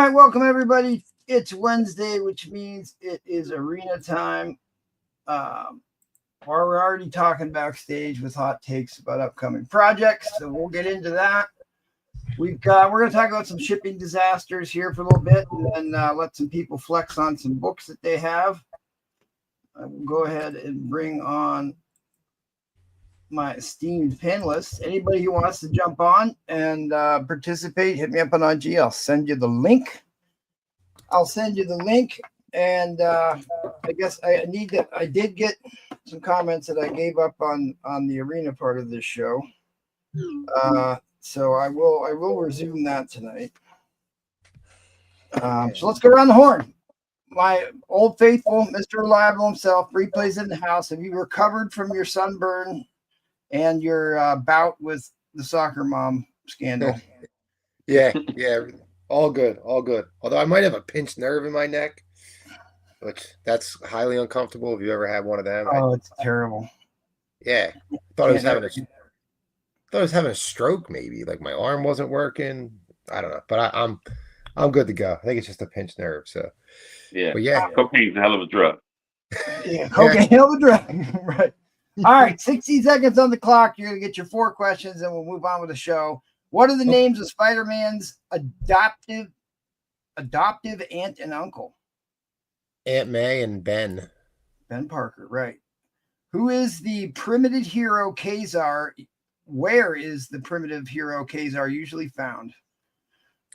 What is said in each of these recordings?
right, welcome everybody. It's Wednesday, which means it is arena time. We're already talking backstage with hot takes about upcoming projects, so we'll get into that. We're going to talk about some shipping disasters here for a little bit, and then let some people flex on some books that they have. I will go ahead and bring on my esteemed panelists. Anybody who wants to jump on and participate, hit me up on IG. I'll send you the link. And I guess I did get some comments that I gave up on the arena part of this show. So I will resume that tonight. So let's go around the horn. My old faithful, Mr. Reliable himself, replays in the house. Have you recovered from your sunburn and your bout with the soccer mom scandal? Yeah, all good. Although I might have a pinched nerve in my neck, which that's highly uncomfortable if you ever had one of them. Oh, it's terrible. Yeah, I thought I was having a stroke. Maybe like my arm wasn't working. I don't know, but I'm good to go. I think it's just a pinched nerve. So yeah, cocaine's a hell of a drug. Yeah, cocaine, hell of a drug. Right. All right, 60 seconds on the clock. You're gonna get your 4 questions, and we'll move on with the show. What are the names of Spider-Man's adoptive aunt and uncle? Aunt May and Ben. Ben Parker, right. Who is the primitive hero Kazar? Where is the primitive hero Kazar usually found?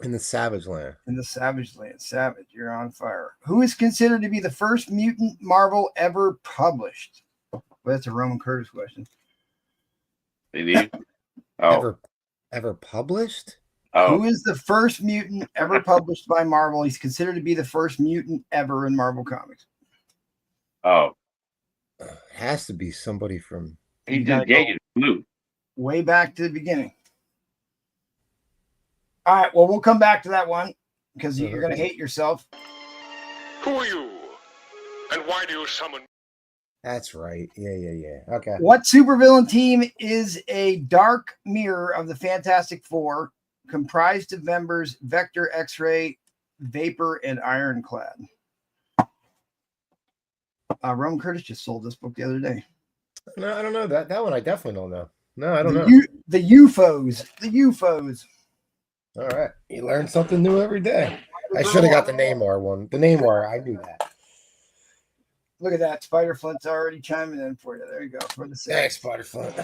In the Savage Land. In the Savage Land. Savage, you're on fire. Who is considered to be the first mutant Marvel ever published? Well, that's a Roman Curtis question. Ever published? Oh. Who is the first mutant ever published by Marvel? He's considered to be the first mutant ever in Marvel Comics. Oh. It has to be somebody from... He just gave you the clue. Way back to the beginning. All right, well, we'll come back to that one because you're going to hate yourself. Who are you? And why do you summon? That's right. Yeah. Okay. What supervillain team is a dark mirror of the Fantastic Four, comprised of members Vector, X-Ray, Vapor, and Ironclad? Roman Curtis just sold this book the other day. No, I don't know that one. I definitely don't know. No, I don't know. The UFOs. All right, you learn something new every day. I should have got the Namor one. The Namor, I knew that. Look at that. Spider Flint's already chiming in for you. There you go. For the sake. Thanks, Spider Flint.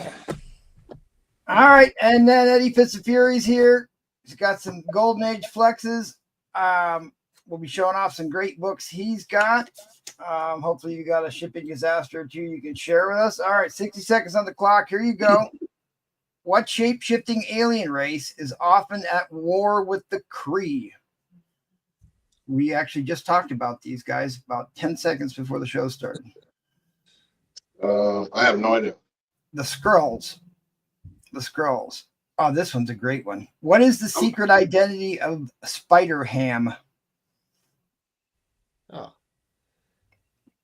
All right. And then Eddie Fitzfury's here. He's got some Golden Age flexes. We'll be showing off some great books he's got. Hopefully you got a shipping disaster or two you can share with us. All right. 60 seconds on the clock. Here you go. What shape-shifting alien race is often at war with the Kree? We actually just talked about these guys about 10 seconds before the show started. I have no idea. The Skrulls. Oh, this one's a great one. What is the secret identity of Spider-Ham? Oh.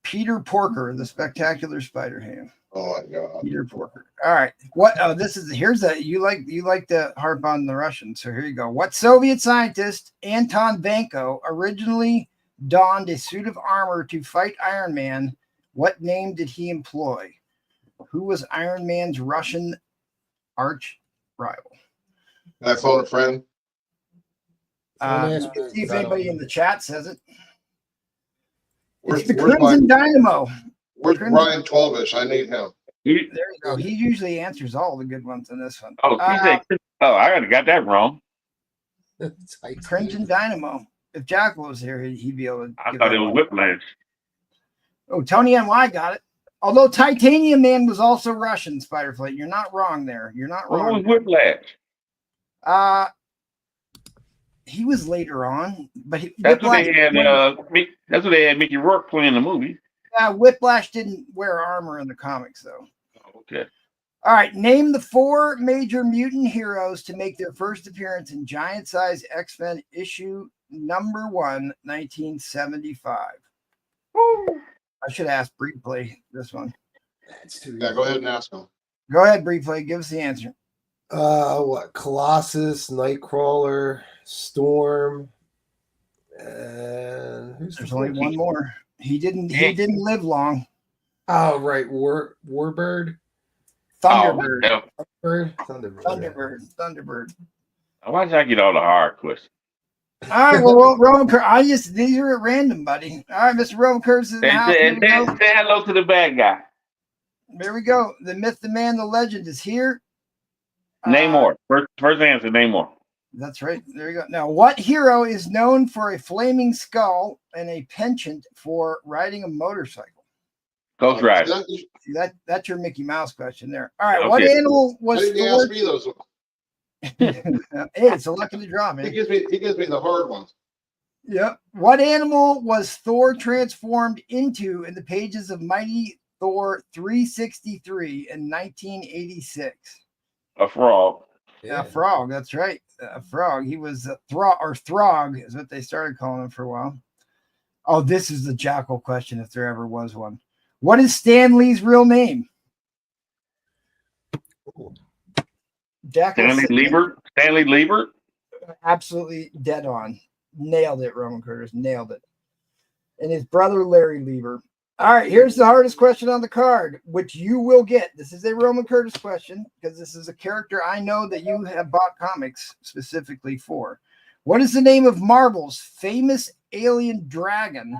Peter Porker, the spectacular Spider-Ham. Oh my God. Peter Porker. All right. What? Oh, you like to harp on the Russians. So here you go. What Soviet scientist Anton Vanko originally donned a suit of armor to fight Iron Man? What name did he employ? Who was Iron Man's Russian arch rival? Can I phone a friend? See if anybody in the chat says it. Where's the Crimson Dynamo. Where's Brian Twelvish? I need him. There you go. He usually answers all the good ones in this one. Oh, I got that wrong. Crimson Dynamo. If Jack was here, he'd be able to. I thought it was Whiplash. Oh, Tony NY got it. Although Titanium Man was also Russian, Spiderflight. You're not wrong there. You're not wrong. What was Whiplash? He was later on, but that's what they had. That's what they had Mickey Rourke play in the movie. Yeah, Whiplash didn't wear armor in the comics, though. Oh, okay. All right. Name the 4 major mutant heroes to make their first appearance in Giant Size X-Men issue number 1, 1975. Woo. I should ask Breedplay this one. Yeah, go ahead and ask him. Go ahead, Breedplay. Give us the answer. Colossus, Nightcrawler, Storm, Who's There's the only first? one more. He didn't live long. Oh, right. Warbird? Thunderbird. Oh, Thunderbird. why did I get all the hard questions? All right, well, Roman Curtis. These are at random, buddy. All right, Mr. Roman Curtis is in the And house. say hello to the bad guy. There we go. The myth, the man, the legend is here. Name more. First answer, name more. That's right. There you go. Now, what hero is known for a flaming skull and a penchant for riding a motorcycle? Ghost Rider. That's your Mickey Mouse question there. All right. Okay. What animal Why was didn't you ask me those? Hey, it's a luck of the draw, man. He gives me the hard ones. Yep. What animal was Thor transformed into in the pages of Mighty Thor 363 in 1986? A frog. A frog. That's right. A frog. He was a Throg is what they started calling him for a while. Oh, this is the jackal question if there ever was one. What is Stan Lee's real name? Stanley Liebert. Absolutely dead on. Nailed it, Roman Curtis. Nailed it. And his brother, Larry Lieber. All right, here's the hardest question on the card, which you will get. This is a Roman Curtis question because this is a character I know that you have bought comics specifically for. What is the name of Marvel's famous alien dragon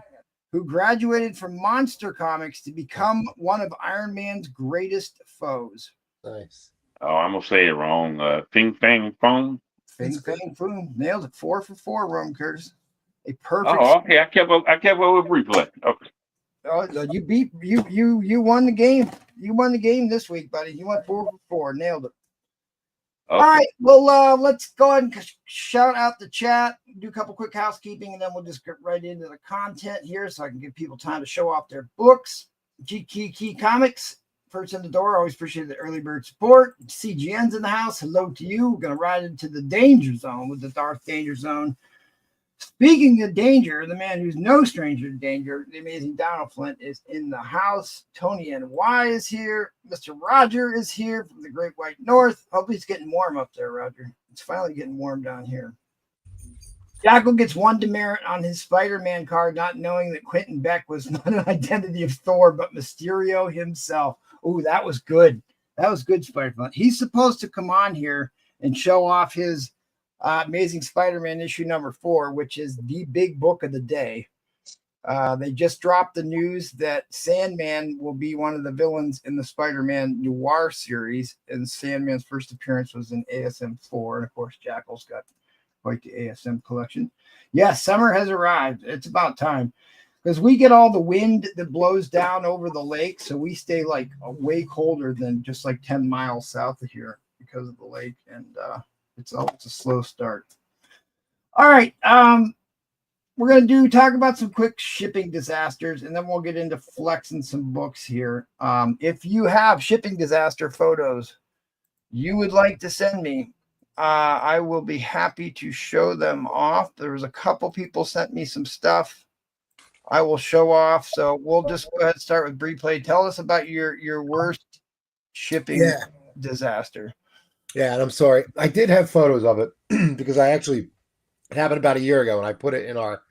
who graduated from Monster Comics to become one of Iron Man's greatest foes? Nice. Oh, I'm gonna say it wrong. Ping Fang Fong. Fing Fang Foom. Nailed it. 4 for 4, Roman Curtis. A perfect. Oh, okay. I kept up with replay. Okay. Oh, you beat you won the game. You won the game this week, buddy. You went 4 for 4. Nailed it. Okay. All right. Well, let's go ahead and shout out the chat, do a couple quick housekeeping, and then we'll just get right into the content here so I can give people time to show off their books. Key Comics, first in the door. Always appreciate the early bird support. CGN's in the house. Hello to you. We're going to ride into the danger zone with the Darth Danger Zone. Speaking of danger, the man who's no stranger to danger, the amazing Donald Flint, is in the house. Tony NY is here. Mr. Roger is here from the Great White North. Hopefully it's getting warm up there, Roger. It's finally getting warm down here. Jackal gets 1 demerit on his Spider-Man card, not knowing that Quentin Beck was not an identity of Thor, but Mysterio himself. Oh, that was good. That was good, Spider-Man. He's supposed to come on here and show off his Amazing Spider-Man issue number 4, which is the big book of the day. They just dropped the news that Sandman will be one of the villains in the Spider-Man Noir series, and Sandman's first appearance was in ASM 4, and of course Jackal's got quite the ASM collection. Yes, summer has arrived. It's about time because we get all the wind that blows down over the lake, so we stay like way colder than just like 10 miles south of here because of the lake, and it's a slow start. All right. We're going to talk about some quick shipping disasters, and then we'll get into flexing some books here. If you have shipping disaster photos you would like to send me, I will be happy to show them off. There was a couple people sent me some stuff I will show off. So we'll just go ahead and start with Breplay. Tell us about your worst shipping disaster. Yeah, and I'm sorry. I did have photos of it because it happened about a year ago, and I put it in our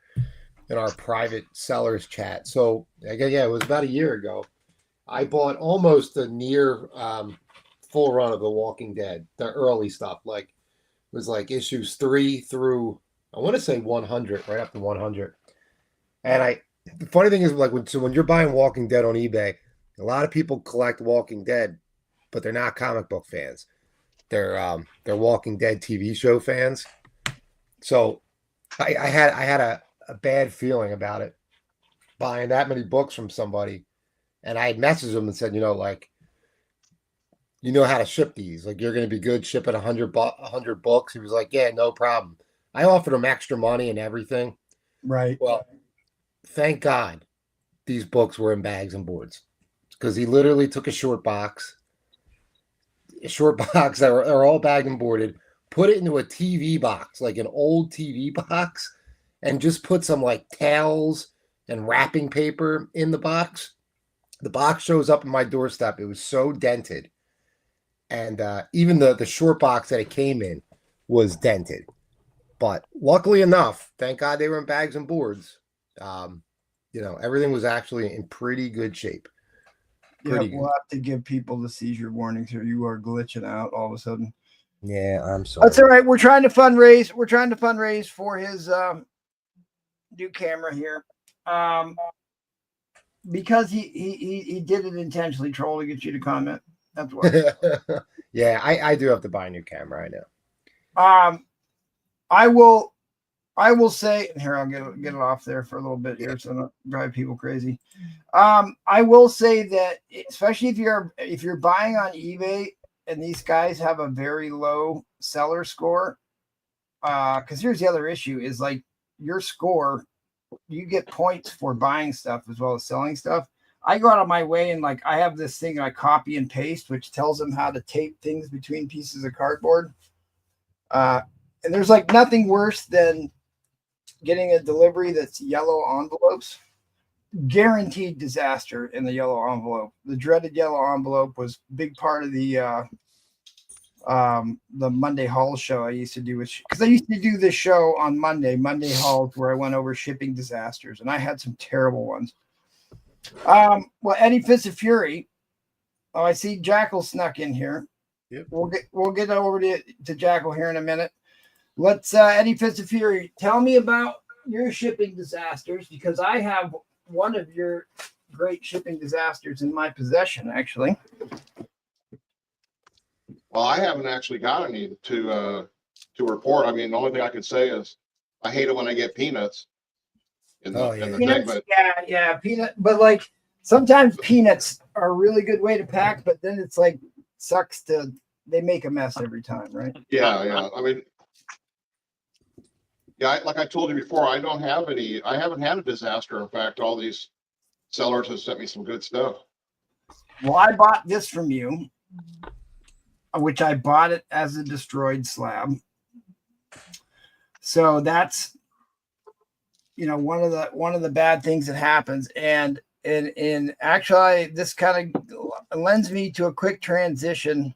private sellers chat. So it was about a year ago. I bought almost a near full run of The Walking Dead, the early stuff. Like it was like issues 3 through I want to say 100, right up to 100. And the funny thing is like when you're buying Walking Dead on eBay, a lot of people collect Walking Dead, but they're not comic book fans. They're Walking Dead TV show fans. So I had a bad feeling about it buying that many books from somebody, and I had messaged them and said, like, you know how to ship these, like you're going to be good shipping 100 books. He was like, yeah, no problem. I offered him extra money and everything. Right. Well, thank God these books were in bags and boards because he literally took a short box that are all bagged and boarded, put it into a TV box, like an old TV box, and just put some like towels and wrapping paper in the box. The box shows up on my doorstep. It was so dented. And even the short box that it came in was dented. But luckily enough, thank God they were in bags and boards. Everything was actually in pretty good shape. Yeah, we'll have to give people the seizure warnings here. You are glitching out all of a sudden. Yeah, I'm sorry. That's all right. We're trying to fundraise. We're trying to fundraise for his new camera here. Because he did it intentionally, troll, to get you to comment. That's why. Yeah, I do have to buy a new camera. I know. I will say, and here I'll get it off there for a little bit here, so I don't drive people crazy. I will say that, especially if you're buying on eBay and these guys have a very low seller score, because here's the other issue: is like your score, you get points for buying stuff as well as selling stuff. I go out of my way and like I have this thing I copy and paste, which tells them how to tape things between pieces of cardboard. And there's like nothing worse than getting a delivery that's yellow envelopes. Guaranteed disaster in the yellow envelope. The dreaded yellow envelope was a big part of the Monday Haul show I used to do, because I used to do this show on Monday Hauls, where I went over shipping disasters, and I had some terrible ones. Well, Eddie Fist of Fury. Oh, I see Jackal snuck in here. Yep. We'll get over to Jackal here in a minute. Let's Eddie Fist of Fury, tell me about your shipping disasters, because I have one of your great shipping disasters in my possession, actually. Well, I haven't actually got any to report. I mean, the only thing I can say is I hate it when I get peanuts in the Peanuts, thing, but yeah, peanut. But like sometimes peanuts are a really good way to pack, but then it's like sucks they make a mess every time, right? yeah. I mean, yeah, like I told you before, I haven't had a disaster. In fact, all these sellers have sent me some good stuff. Well, I bought this from you, which I bought it as a destroyed slab. So that's, one of the bad things that happens. And in actually, this kind of lends me to a quick transition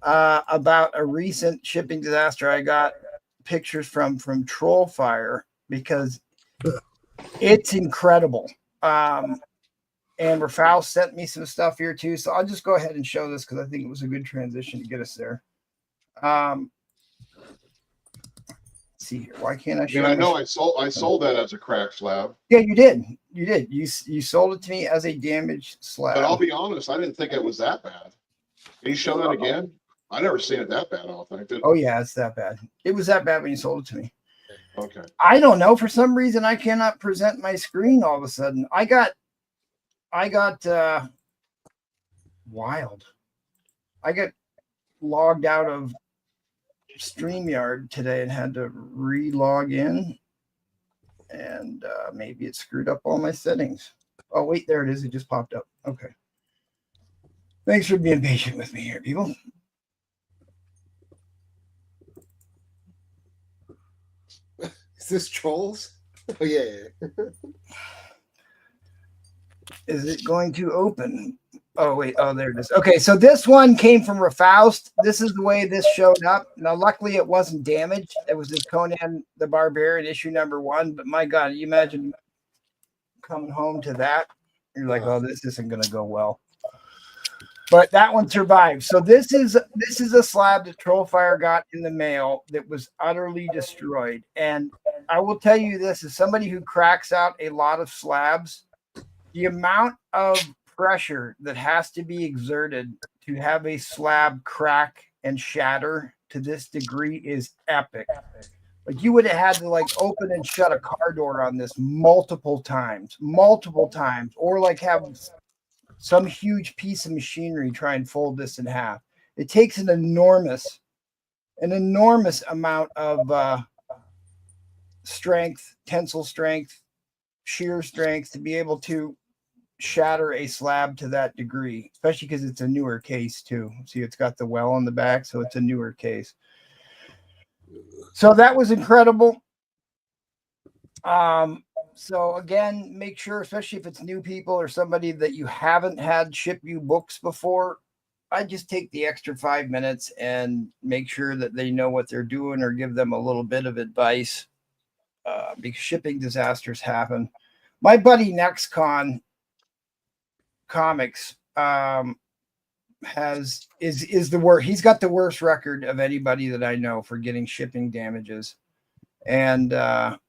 about a recent shipping disaster. I got pictures from Troll Fire, because it's incredible. And Rafal sent me some stuff here too, so I'll just go ahead and show this because I think it was a good transition to get us there. Let's see here. Why can't I show? I know I sold that as a cracked slab. Yeah, you did. You sold it to me as a damaged slab. But I'll be honest, I didn't think it was that bad. Can you show that again? I never seen it that bad, I don't think. Oh yeah, it's that bad. It was that bad when you sold it to me. Okay. I don't know. For some reason, I cannot present my screen all of a sudden. I got wild. I got logged out of StreamYard today and had to re-log in. And maybe it screwed up all my settings. Oh, wait, there it is. It just popped up. Okay. Thanks for being patient with me here, people. Is this Trolls? Oh, yeah. Is it going to open? Oh, wait. Oh, there it is. Okay, so this one came from Rafaust. This is the way this showed up. Now, luckily, it wasn't damaged. It was this Conan the Barbarian issue #1. But my God, you imagine coming home to that. You're like, oh, this isn't going to go well. But that one survived. So this is a slab that Trollfire got in the mail that was utterly destroyed. And I will tell you this, as somebody who cracks out a lot of slabs, the amount of pressure that has to be exerted to have a slab crack and shatter to this degree is epic. Like you would have had to like open and shut a car door on this multiple times, or like have some huge piece of machinery try and fold this in half. It takes an enormous amount of strength, tensile strength, shear strength to be able to shatter a slab to that degree, especially because it's a newer case too. See, it's got the well on the back, so it's a newer case. So that was incredible. So again, make sure, especially if it's new people or somebody that you haven't had ship you books before, I just take the extra 5 minutes and make sure that they know what they're doing or give them a little bit of advice because shipping disasters happen. My buddy NextCon Comics is the worst. He's got the worst record of anybody that I know for getting shipping damages. And let's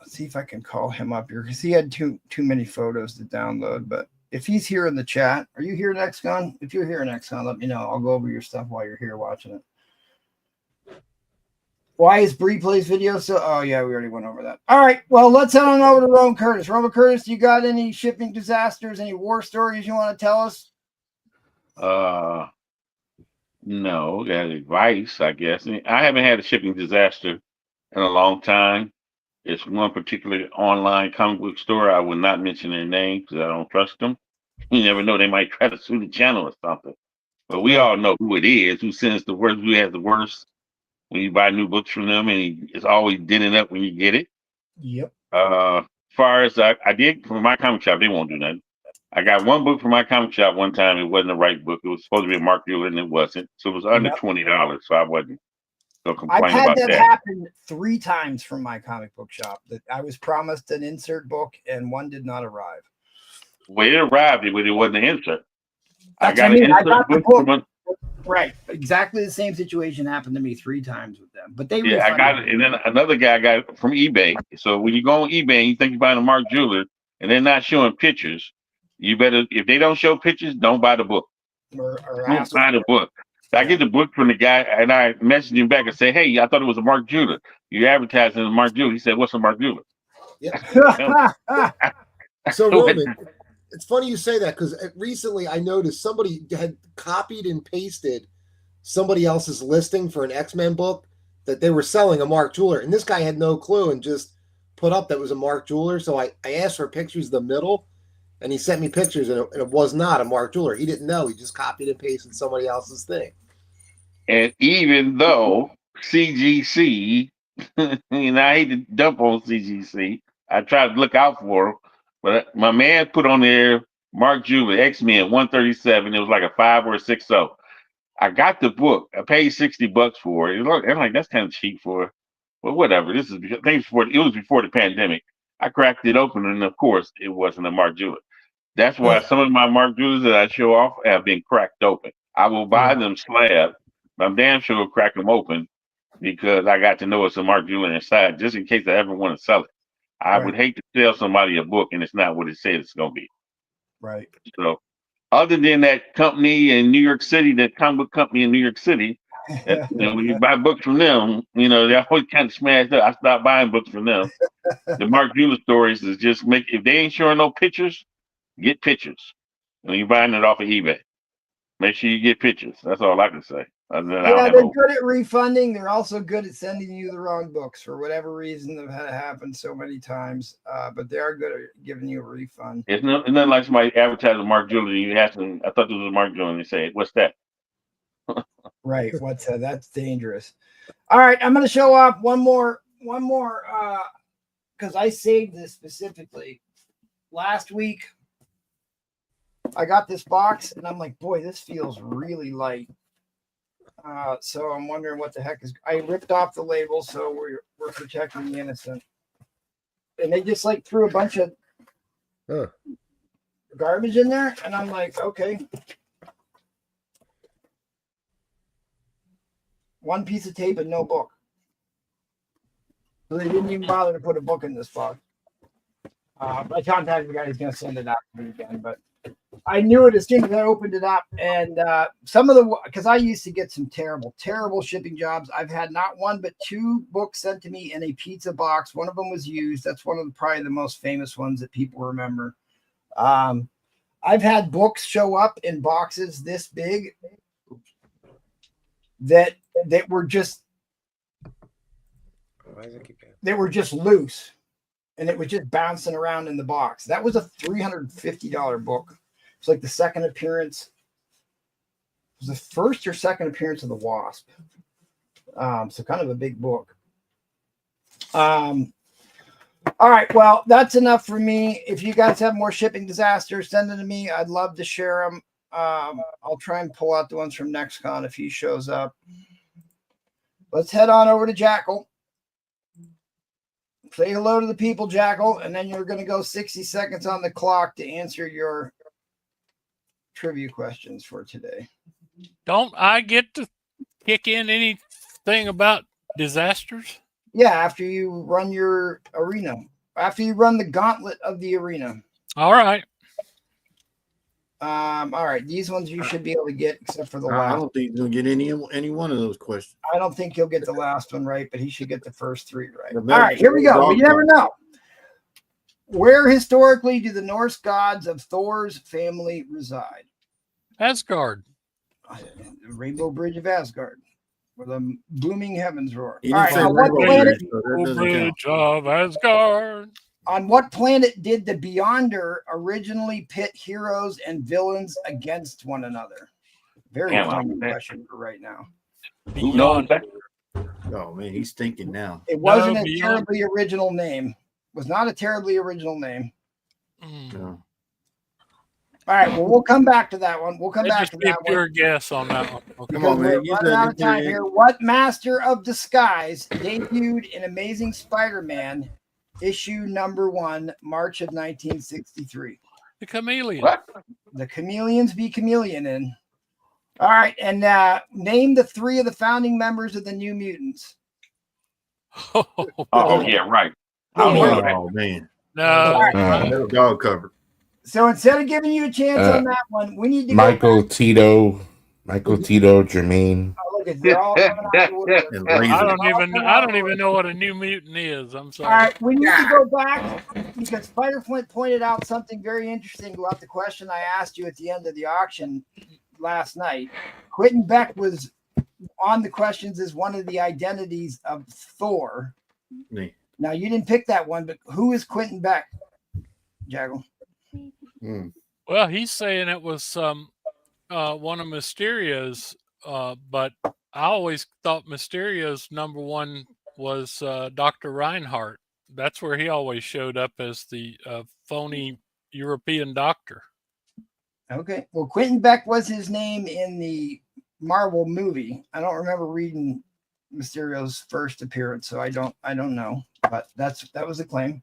see if I can call him up here because he had too many photos to download. But if he's here in the chat, are you here, NextCon? If you're here, NextCon, let me know. I'll go over your stuff while you're here watching it. Why is Bree plays video so? Oh yeah, we already went over that. All right, well, let's head on over to Roman Curtis. Roman Curtis, you got any shipping disasters, any war stories you want to tell us? No, got advice, I guess. I haven't had a shipping disaster in a long time. It's one particular online comic book store. I will not mention their name because I don't trust them. You never know; they might try to sue the channel or something. But we all know who it is, who sends the worst, who has the worst. When you buy new books from them, and it's always dinning up when you get it. Yep. Far as I did from my comic shop, they won't do nothing. I got one book from my comic shop one time. It wasn't the right book. It was supposed to be a Mark Mueller, and it wasn't. So it was under $20. So I wasn't going to complain I've had about that that. happen 3 times from my comic book shop. That I was promised an insert book, and one did not arrive. Well, it arrived, but it wasn't an insert. I That's got what I mean. an I insert got the book book. from a, Right. Exactly the same situation happened to me 3 times with them. But they yeah, I got it. And then another guy got it from eBay. So when you go on eBay and you think you're buying a Mark Jeweler and they're not showing pictures, you better, if they don't show pictures, don't buy the book. Or Don't buy the book. So I get the book from the guy and I message him back and say, hey, I thought it was a Mark Jeweler. You're advertising as a Mark Jeweler. He said, what's a Mark Jeweler? Yeah. So Roman, it's funny you say that because recently I noticed somebody had copied and pasted somebody else's listing for an X-Men book that they were selling a Mark Jeweler, and this guy had no clue and just put up that was a Mark Jeweler. So I asked for pictures of the middle, and he sent me pictures, and it was not a Mark Jeweler. He didn't know. He just copied and pasted somebody else's thing. And even though CGC, I hate to dump on CGC, I try to look out for him, but my man put on there Mark Jeweler, X-Men 137. It was like a 5 or a 6.0. I got the book. I paid $60 for it. I'm like, that's kind of cheap for it. Well, whatever. It was before the pandemic. I cracked it open, and of course, it wasn't a Mark Jeweler. That's why some of my Mark Jewelers that I show off have been cracked open. I will buy them slab, but I'm damn sure will crack them open because I got to know it's a Mark Jeweler inside, just in case I ever want to sell it. I would hate to sell somebody a book and it's not what it says it's going to be. Right. So, other than that company in New York City, that comic book company in New York City, that, when you buy books from them, they always kind of smashed up. I stopped buying books from them. The Mark Jeweler stories is just if they ain't showing no pictures, get pictures. When you're buying it off of eBay, make sure you get pictures. That's all I can say. Yeah, they're good at refunding. They're also good at sending you the wrong books for whatever reason. They've had it happen so many times, but they are good at giving you a refund. It's nothing like somebody advertising Mark Jeweler and you ask them, I thought this was Mark Jeweler, and they say, what's that? Right. What's that? That's dangerous. All right, I'm going to show off one more, because I saved this specifically. Last week, I got this box, and I'm like, boy, this feels really light. So I'm wondering what the heck is. I ripped off the label, so we're protecting the innocent. And they just threw a bunch of garbage in there, and I'm like, okay. One piece of tape and no book. So they didn't even bother to put a book in this box. I contacted the guy who's going to send it out to me again, but I knew it as soon as I opened it up. And because I used to get some terrible shipping jobs. I've had not one, but 2 books sent to me in a pizza box. One of them was used. That's one of probably the most famous ones that people remember. I've had books show up in boxes this big that were just loose, and it was just bouncing around in the box. That was a $350 book. It's like the second appearance. It was the first or second appearance of the Wasp. So kind of a big book. All right, well, that's enough for me. If you guys have more shipping disasters, send them to me. I'd love to share them. I'll try and pull out the ones from NextCon if he shows up. Let's head on over to Jackal. Say hello to the people, Jackal, and then you're going to go 60 seconds on the clock to answer your trivia questions for today. Don't I get to kick in anything about disasters? Yeah, after you run your arena. After you run the gauntlet of the arena. All right. All right. These ones you should be able to get, except for the I last. don't think he's gonna get any one of those questions. I don't think he'll get the last one right, but he should get the first three right. The All right, here we go. You never know. Where historically do the Norse gods of Thor's family reside? Asgard. The Rainbow Bridge of Asgard, where the blooming heavens roar. He All didn't right, say on what Rainbow planet? Bridge, so that doesn't count. Bridge of Asgard. On what planet did the Beyonder originally pit heroes and villains against one another? Very common question for right now. Who knows that? Oh man, he's thinking now. It wasn't No, a Beyond- terribly original name. It was not a terribly original name. No. All right, well, we'll come back to that one. We'll come back Just to be a that one. pure guess on that one. Okay. Come on, man. We're You running said out of time it. here. What Master of Disguise debuted in Amazing Spider-Man issue number 1, March of 1963? The chameleon. What? The Chameleons be chameleon in. All right, and name the 3 of the founding members of the New Mutants. Oh, yeah, right. I know that. Oh man, No. dog cover. So instead of giving you a chance on that one, we need to Michael go. Tito, Jermaine. Oh, look, they're all coming out of the woodwork. And I laser. don't even know what a new mutant is. I'm All sorry. right, we need to go back because Spider Flint pointed out something very interesting about the question I asked you at the end of the auction last night. Quentin Beck was on the questions as one of the identities of Thor. Me. Now, you didn't pick that one, but who is Quentin Beck, Jaggle? Well, he's saying it was one of Mysterio's, but I always thought Mysterio's number one was Dr. Reinhardt. That's where he always showed up as the phony European doctor. Okay. Well, Quentin Beck was his name in the Marvel movie. I don't remember reading Mysterio's first appearance, so I don't know. But that was the claim.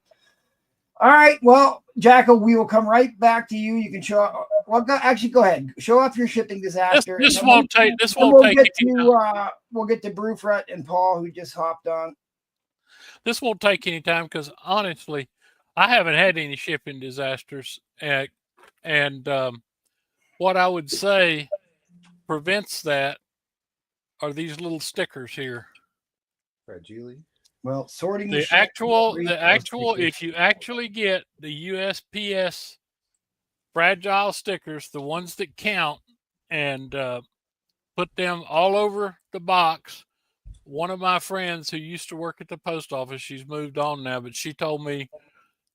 All right. Well, Jackal, we will come right back to you. You can show. Well, go ahead. Show off your shipping disaster. This and then won't take. This we'll won't take. get to we'll get to Brufret and Paul, who just hopped on. This won't take any time because honestly, I haven't had any shipping disasters, and what I would say prevents that are these little stickers here. Fragile. Well, sorting The actual, if you actually get the USPS fragile stickers, the ones that count, and put them all over the box. One of my friends who used to work at the post office, she's moved on now, but she told me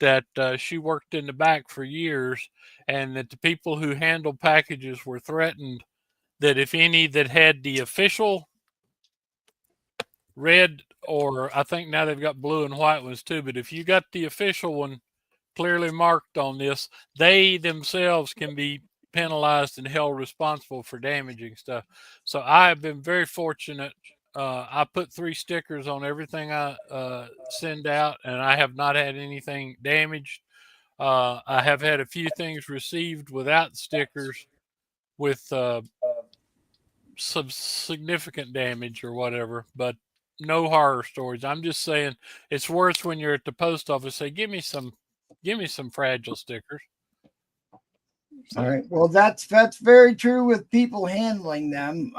that she worked in the back for years and that the people who handled packages were threatened that if any that had the official red, or I think now they've got blue and white ones too, but if you got the official one clearly marked on this, they themselves can be penalized and held responsible for damaging stuff. So I have been very fortunate. I put 3 stickers on everything I send out, and I have not had anything damaged. I have had a few things received without stickers with some significant damage or whatever, but no horror stories. I'm just saying it's worse when you're at the post office. Say, give me some fragile stickers. So, all right. Well, that's very true with people handling them.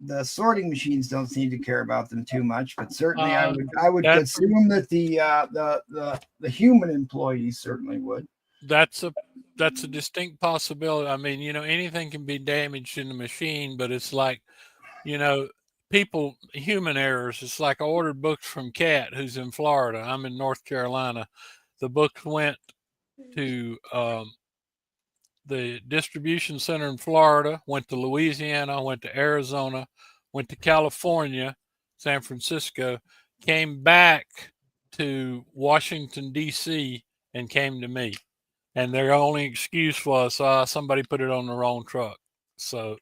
The sorting machines don't seem to care about them too much, but certainly I would assume that the human employees certainly would. that's a distinct possibility. I mean, anything can be damaged in the machine, but it's like, human errors. It's like I ordered books from Kat, who's in Florida. I'm in North Carolina. The books went to the distribution center in Florida, went to Louisiana, went to Arizona, went to California, San Francisco, came back to Washington, D.C., and came to me. and their only excuse was somebody put it on the wrong truck. So,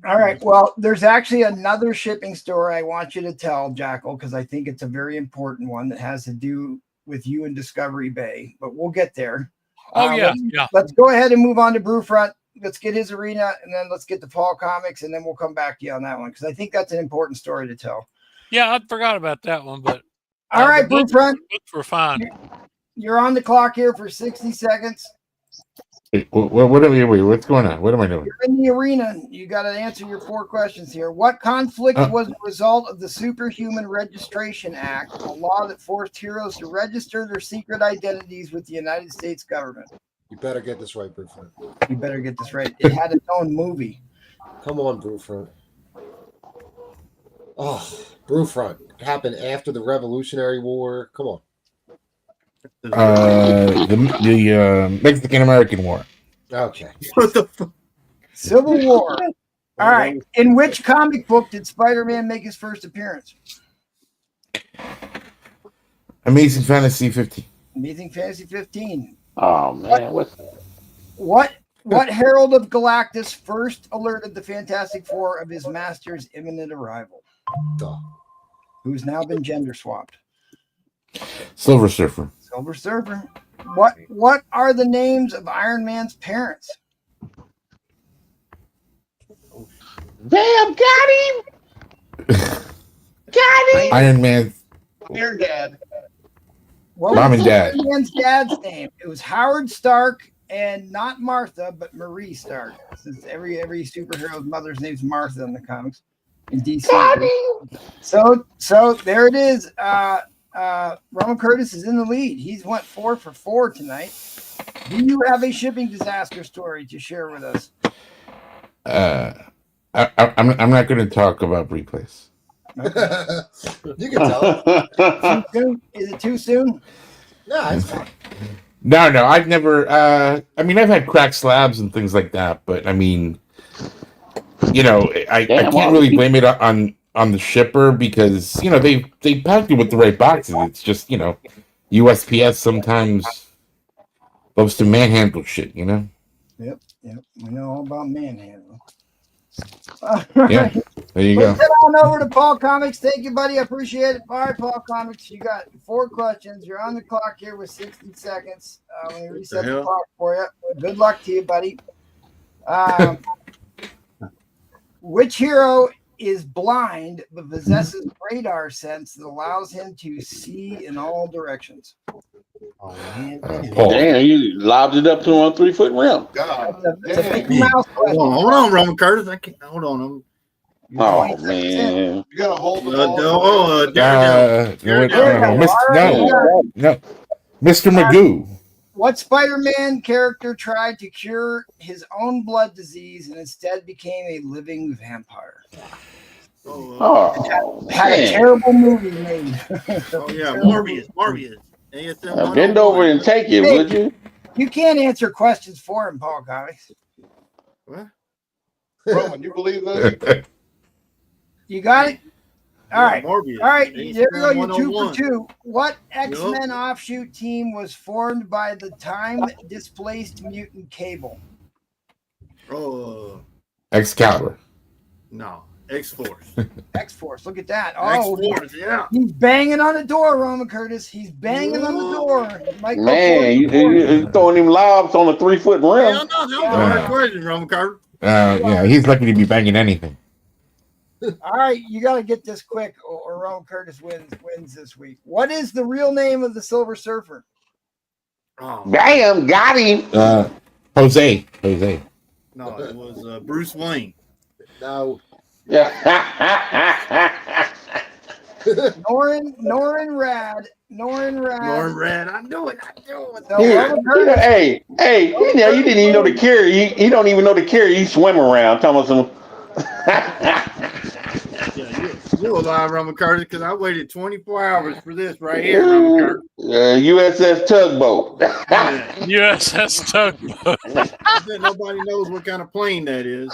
all right. Well, there's actually another shipping story I want you to tell, Jackal, because I think it's a very important one that has to do with you and Discovery Bay. But we'll get there. Let's go ahead and move on to Brewfront. Let's get his arena, and then let's get the Paul comics, and then we'll come back to you on that one because I think that's an important story to tell. Yeah, I forgot about that one, but all right, Brewfront. Books were fine. You're on the clock here for 60 seconds. What's going on? What am I doing? You're in the arena. You got to answer your 4 questions here. What conflict was the result of the Superhuman Registration Act, a law that forced heroes to register their secret identities with the United States government? You better get this right, Brewfront. You better get this right. It had its own movie. Come on, Brewfront. Oh, Brewfront. It happened after the Revolutionary War. Come on. The Mexican-American War. Okay. What the fuck? Civil War. All right. In which comic book did Spider-Man make his first appearance? Amazing Fantasy 15. Amazing Fantasy 15. Oh man, What Herald of Galactus first alerted the Fantastic Four of his master's imminent arrival? Who's now been gender swapped? Silver Surfer. Silver Surfer. What are the names of Iron Man's parents? damn, got him. Iron Man. Dear Dad. What Mom was and Dad. Iron Man's dad's name? It was Howard Stark, and not Martha, but Marie Stark. Since every superhero's mother's name's Martha in the comics in DC. So there it is. Roman Curtis is in the lead. He's went 4 for 4 tonight. Do you have a shipping disaster story to share with us? I'm not going to talk about replays. Okay. You can tell. Too soon? Is it too soon? No, it's fine. No, I've never. I've had cracked slabs and things like that, but I mean, I can't really blame it on the shipper because they packed it with the right boxes. It's just USPS sometimes loves to manhandle shit. Yep. We know all about manhandling. Yeah, there you Let's go. head on over to Paul Comics. Thank you, buddy. I appreciate it. All right, Paul Comics, you got 4 questions. You're on the clock here with 60 seconds. Let me reset the clock for you. Good luck to you, buddy. Which hero is blind but possesses radar sense that allows him to see in all directions? Oh, man. Paul. Damn, you lobbed it up to him on 3-foot rim. God. It's a Damn. Mickey Mouse question. Hold on, Roman Curtis. I can't hold on. Oh man. You gotta hold the ball. No, Mr. Magoo. What Spider-Man character tried to cure his own blood disease and instead became a living vampire? Oh, Had a man. terrible movie made. Morbius. Now bend over and take it, would you? You can't answer questions for him, Paul Comics. What? Roman, you believe this? You got it? All right. Morbius. All right. There we go. You're 2 for 101. 2. What X-Men offshoot team was formed by the time-displaced mutant Cable? Oh, Excalibur. no. X-Force. X-Force. Look at that. Oh, X-Force, yeah. he's banging on the door, Roman Curtis. He's banging on the door. Man, you throwing him lobs on a 3-foot Hell rim. no, that was a hard question, Roman Curtis. Yeah, he's lucky to be banging anything. All right, you got to get this quick, or Roman Curtis wins this week. What is the real name of the Silver Surfer? Oh, Damn, got him. Jose. no, it was Bruce Wayne. No. Yeah. Norin Rad. Lauren Red. I knew it. So Roman Curtis, Hey, you didn't even know the carry. He don't even know the carry. He swim around. Talking about some. Yeah, you a lie, Roman Curtis, because I waited 24 hours for this right here, Roman Curtis. USS Tugboat. USS Tugboat. Nobody knows what kind of plane that is.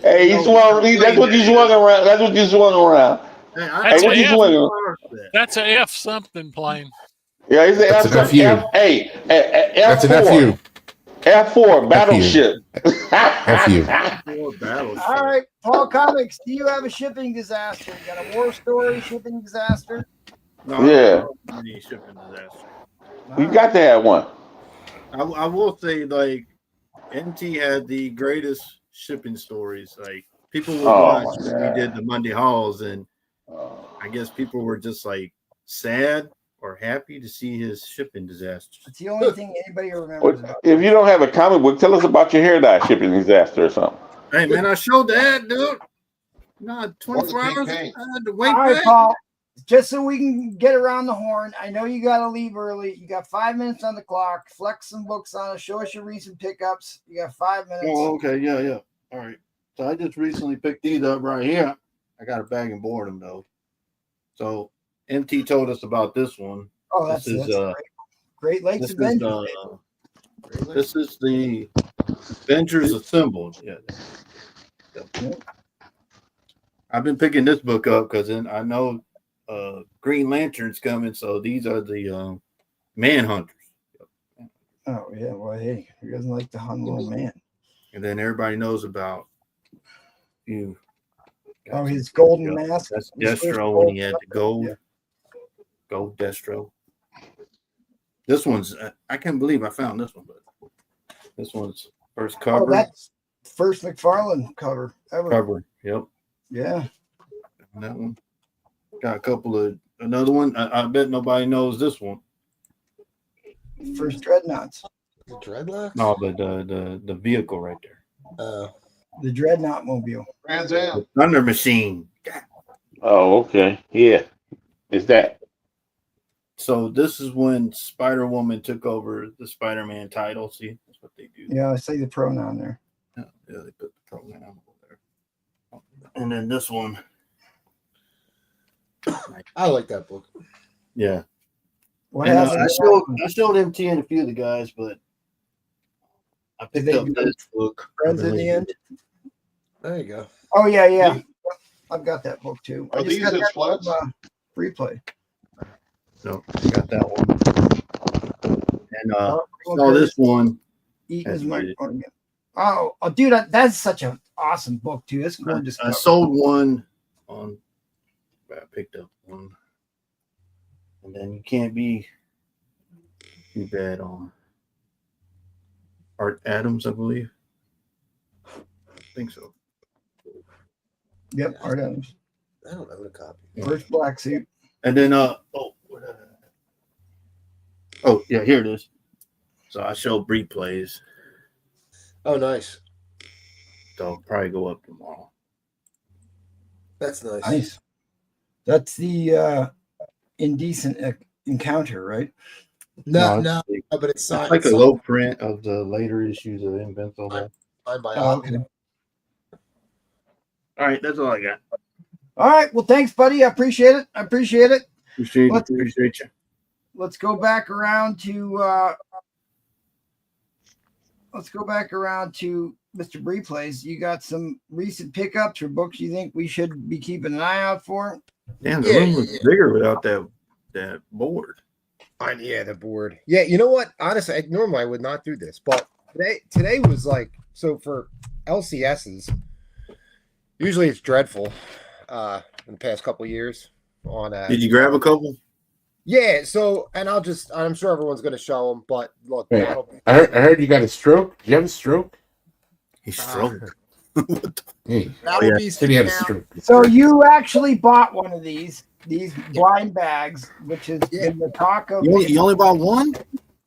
Hey, he swung. That's what you swung around. That's what you swung around. Hey, That's what a you F. swinging? That's a F something plane. Yeah, he's That's an FU. Hey, That's an F4. FU. F4 battleship. F you. All right, Paul Comics, do you have a shipping disaster? You got a war story, shipping disaster? No, Yeah. any shipping disaster. You got to have one. I will say, like, MT had the greatest shipping stories. Like, people would watch when we did the Monday hauls, and I guess people were just like sad or happy to see his shipping disasters. It's the only thing anybody remembers about. If you don't have a comic book, tell us about your hair dye shipping disaster or something. Hey, man, I showed that, dude. No, 24 hours. I had to wait. All right, Paul. Just so we can get around the horn, I know you got to leave early. You got 5 minutes on the clock. Flex some books on us. Show us your recent pickups. You got 5 minutes. Oh, okay. Yeah. All right. So I just recently picked these up right here. I got a bag and board them, though. So MT told us about this one. Oh, that's Great Lakes Adventure. This is the Ventures Assembled. Yeah. I've been picking this book up because I know Green Lantern's coming, so these are the Manhunters. Oh yeah, well hey, who doesn't like the hunt little man? And then everybody knows about you. Oh, his golden mask. That's Destro when he had the gold. Yeah. Gold Destro. This one's I can't believe I found this one, but this one's first cover. Oh, that's first McFarlane cover ever. Cover, yep. Yeah. And that one. Got a couple of another one. I bet nobody knows this one. First Dreadnoughts. The Dreadlocks? No, but the vehicle right there. The Dreadnought Mobile. Trans Am. The Thunder Machine. Oh, okay. Yeah. Is that? So this is when Spider-Woman took over the Spider-Man title. See, that's what they do. Yeah, I say the pronoun there. Yeah, they put the pronoun over there. And then this one. I like that book. Yeah. What And, I showed MT and a few of the guys, but I picked up this book. Friends in the end. There you go. Oh yeah. I've got that book too. Are these in floods? Free play. So I got that one. And saw this one. Oh, dude, that's such an awesome book too. It's gorgeous. I sold one on. I picked up one, and then you can't be too bad on Art Adams, I believe. I think so. Yep, Art Adams. I don't own a copy. First black suit. And then yeah, here it is. So I show Bree plays. Oh, nice. So I'll probably go up tomorrow. That's nice. Nice. That's the indecent encounter, right? No, but it's signed. Like a low print of the later issues of Invincible. Okay. All right, that's all I got. All right. Well, thanks, buddy. I appreciate it. Appreciate you. Let's go back around to Mr. Bree Plays. You got some recent pickups or books you think we should be keeping an eye out for? Damn, the room was bigger without that board. The board. Yeah, you know what? Honestly, normally I would not do this, but today was like, so for LCSs, usually it's dreadful in the past couple of years. Did you grab a couple? Yeah, so, and I'm sure everyone's going to show them, but look. Wait, I heard you got a stroke. Did you have a stroke? He stroked. Hey, Said he had a stroke. So you actually bought one of these blind bags, which has been the talk of. You only bought one?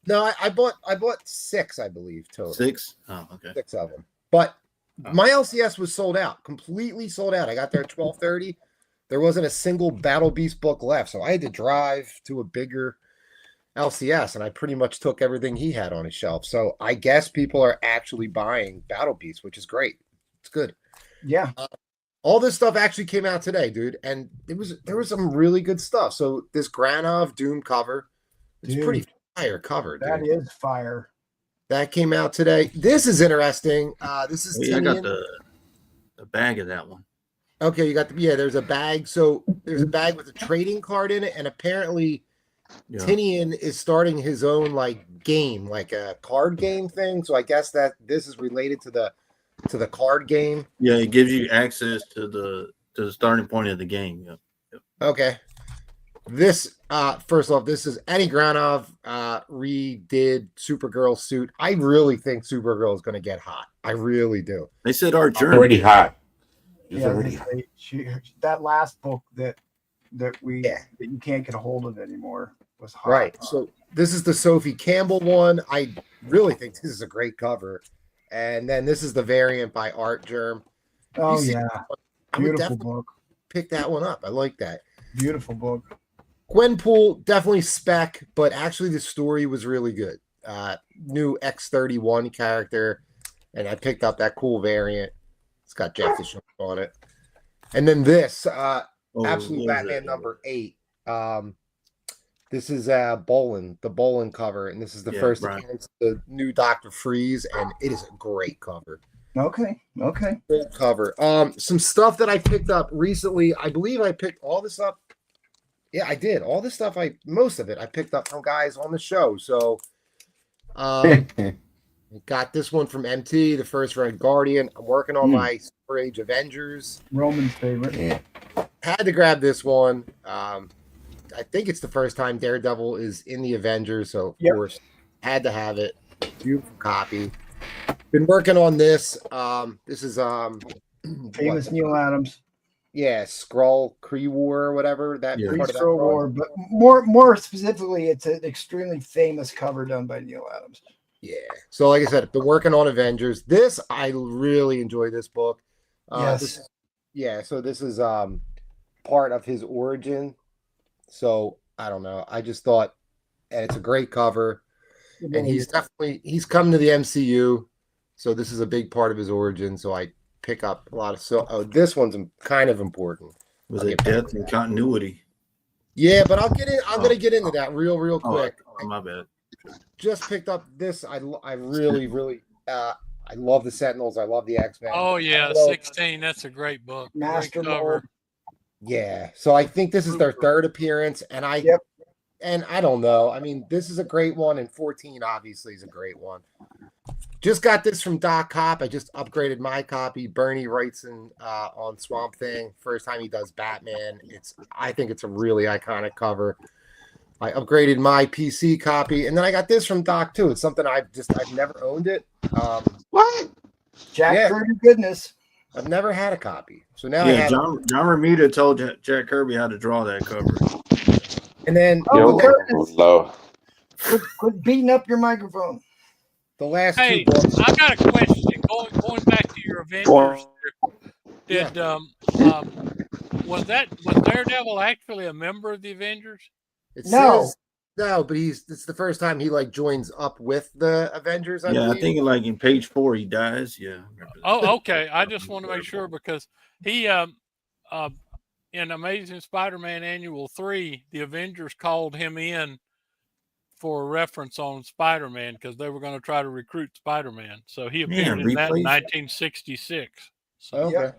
No, I bought 6, I believe, total. 6? Oh, okay. 6 of them. But my LCS was sold out, completely sold out. I got there at 12:30. There wasn't a single Battle Beast book left, so I had to drive to a bigger LCS, and I pretty much took everything he had on his shelf. So I guess people are actually buying Battle Beast, which is great. It's good. Yeah. All this stuff actually came out today, dude, and there was some really good stuff. So this Granov Doom cover, it's pretty fire cover, dude. That is fire. That came out today. This is interesting. This is I got the bag of that one. Okay, you got there's a bag. So there's a bag with a trading card in it, and apparently Yeah. Tinian is starting his own like game, like a card game thing. So I guess that this is related to the card game. Yeah, it gives you access to the starting point of the game. Yeah. Yep. Okay. This first off, this is Eddie Granov redid Supergirl's suit. I really think Supergirl is going to get hot. I really do. They said our journey Already hot. It's Yeah, already hot. that last book that Yeah. that you can't get a hold of anymore was hot. Right. So this is the Sophie Campbell one. I really think this is a great cover. And then this is the variant by Art Germ. Oh You see- yeah, I would beautiful definitely book. pick that one up. I like that. Beautiful book. Gwenpool, definitely spec, but actually the story was really good. New X-31 character, and I picked up that cool variant. It's got Jeff the Shark on it. And then this, Absolute Batman number 8. This is the Bolin cover, and this is the first appearance of the new Dr. Freeze, and it is a great cover. Okay. Great cover. Some stuff that I picked up recently. I believe I picked all this up. Yeah, I did. All this stuff, most of it I picked up from guys on the show. So got this one from MT, the first Red Guardian. I'm working on my Super Age Avengers. Roman's favorite. Yeah. Had to grab this one. I think it's the first time Daredevil is in the Avengers, so of course had to have it. Beautiful copy. Been working on this. This is Famous Neil Adams. Yeah, Skrull Kree War or whatever. That part of that Skrull War, but more specifically, it's an extremely famous cover done by Neil Adams. Yeah. So like I said, been working on Avengers. This I really enjoy this book. Yes. So this is part of his origin. So I don't know. I just thought, and it's a great cover. And he's come to the MCU. So this is a big part of his origin. So I pick up a lot of this one's kind of important. Was it death and continuity? Yeah, but I'm gonna get into that real quick. Oh, my bad. Just picked up this. I really I love the Sentinels. I love the X-Men. Oh yeah, 16. That's a great book. Master Great cover. Yeah. So I think this is their third appearance, and and I don't know. I mean, this is a great one, and 14 obviously is a great one. Just got this from Doc Cop. I just upgraded my copy. Bernie writes on Swamp Thing. First time he does Batman. I think it's a really iconic cover. I upgraded my PC copy, and then I got this from Doc too. It's something I've never owned it. What? Jack Kirby goodness. I've never had a copy. So now I have John Romita told Jack Kirby how to draw that cover. And then quit beating up your microphone. The last two books. I got a question. Going back to your Avengers, was Daredevil actually a member of the Avengers? No, but it's the first time he joins up with the Avengers. I think in page 4 he dies. Yeah. Oh, okay. I just want to make sure because he in Amazing Spider-Man Annual 3, the Avengers called him in for a reference on Spider-Man because they were going to try to recruit Spider-Man. So he appeared in that in 1966. So. Okay.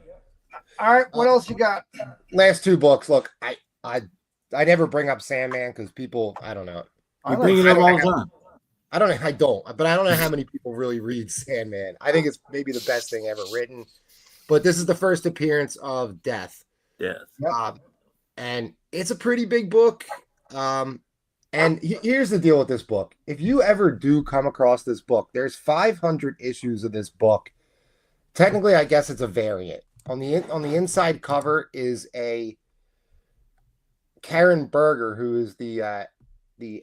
All right. What else you got? Last two books. Look, I never bring up Sandman because people, I don't know. You bring it up all the time. I don't know how many people really read Sandman. I think it's maybe the best thing ever written. But this is the first appearance of Death. And it's a pretty big book. And here's the deal with this book. If you ever do come across this book, there's 500 issues of this book. Technically, I guess it's a variant. On the inside cover is a Karen Berger, who is the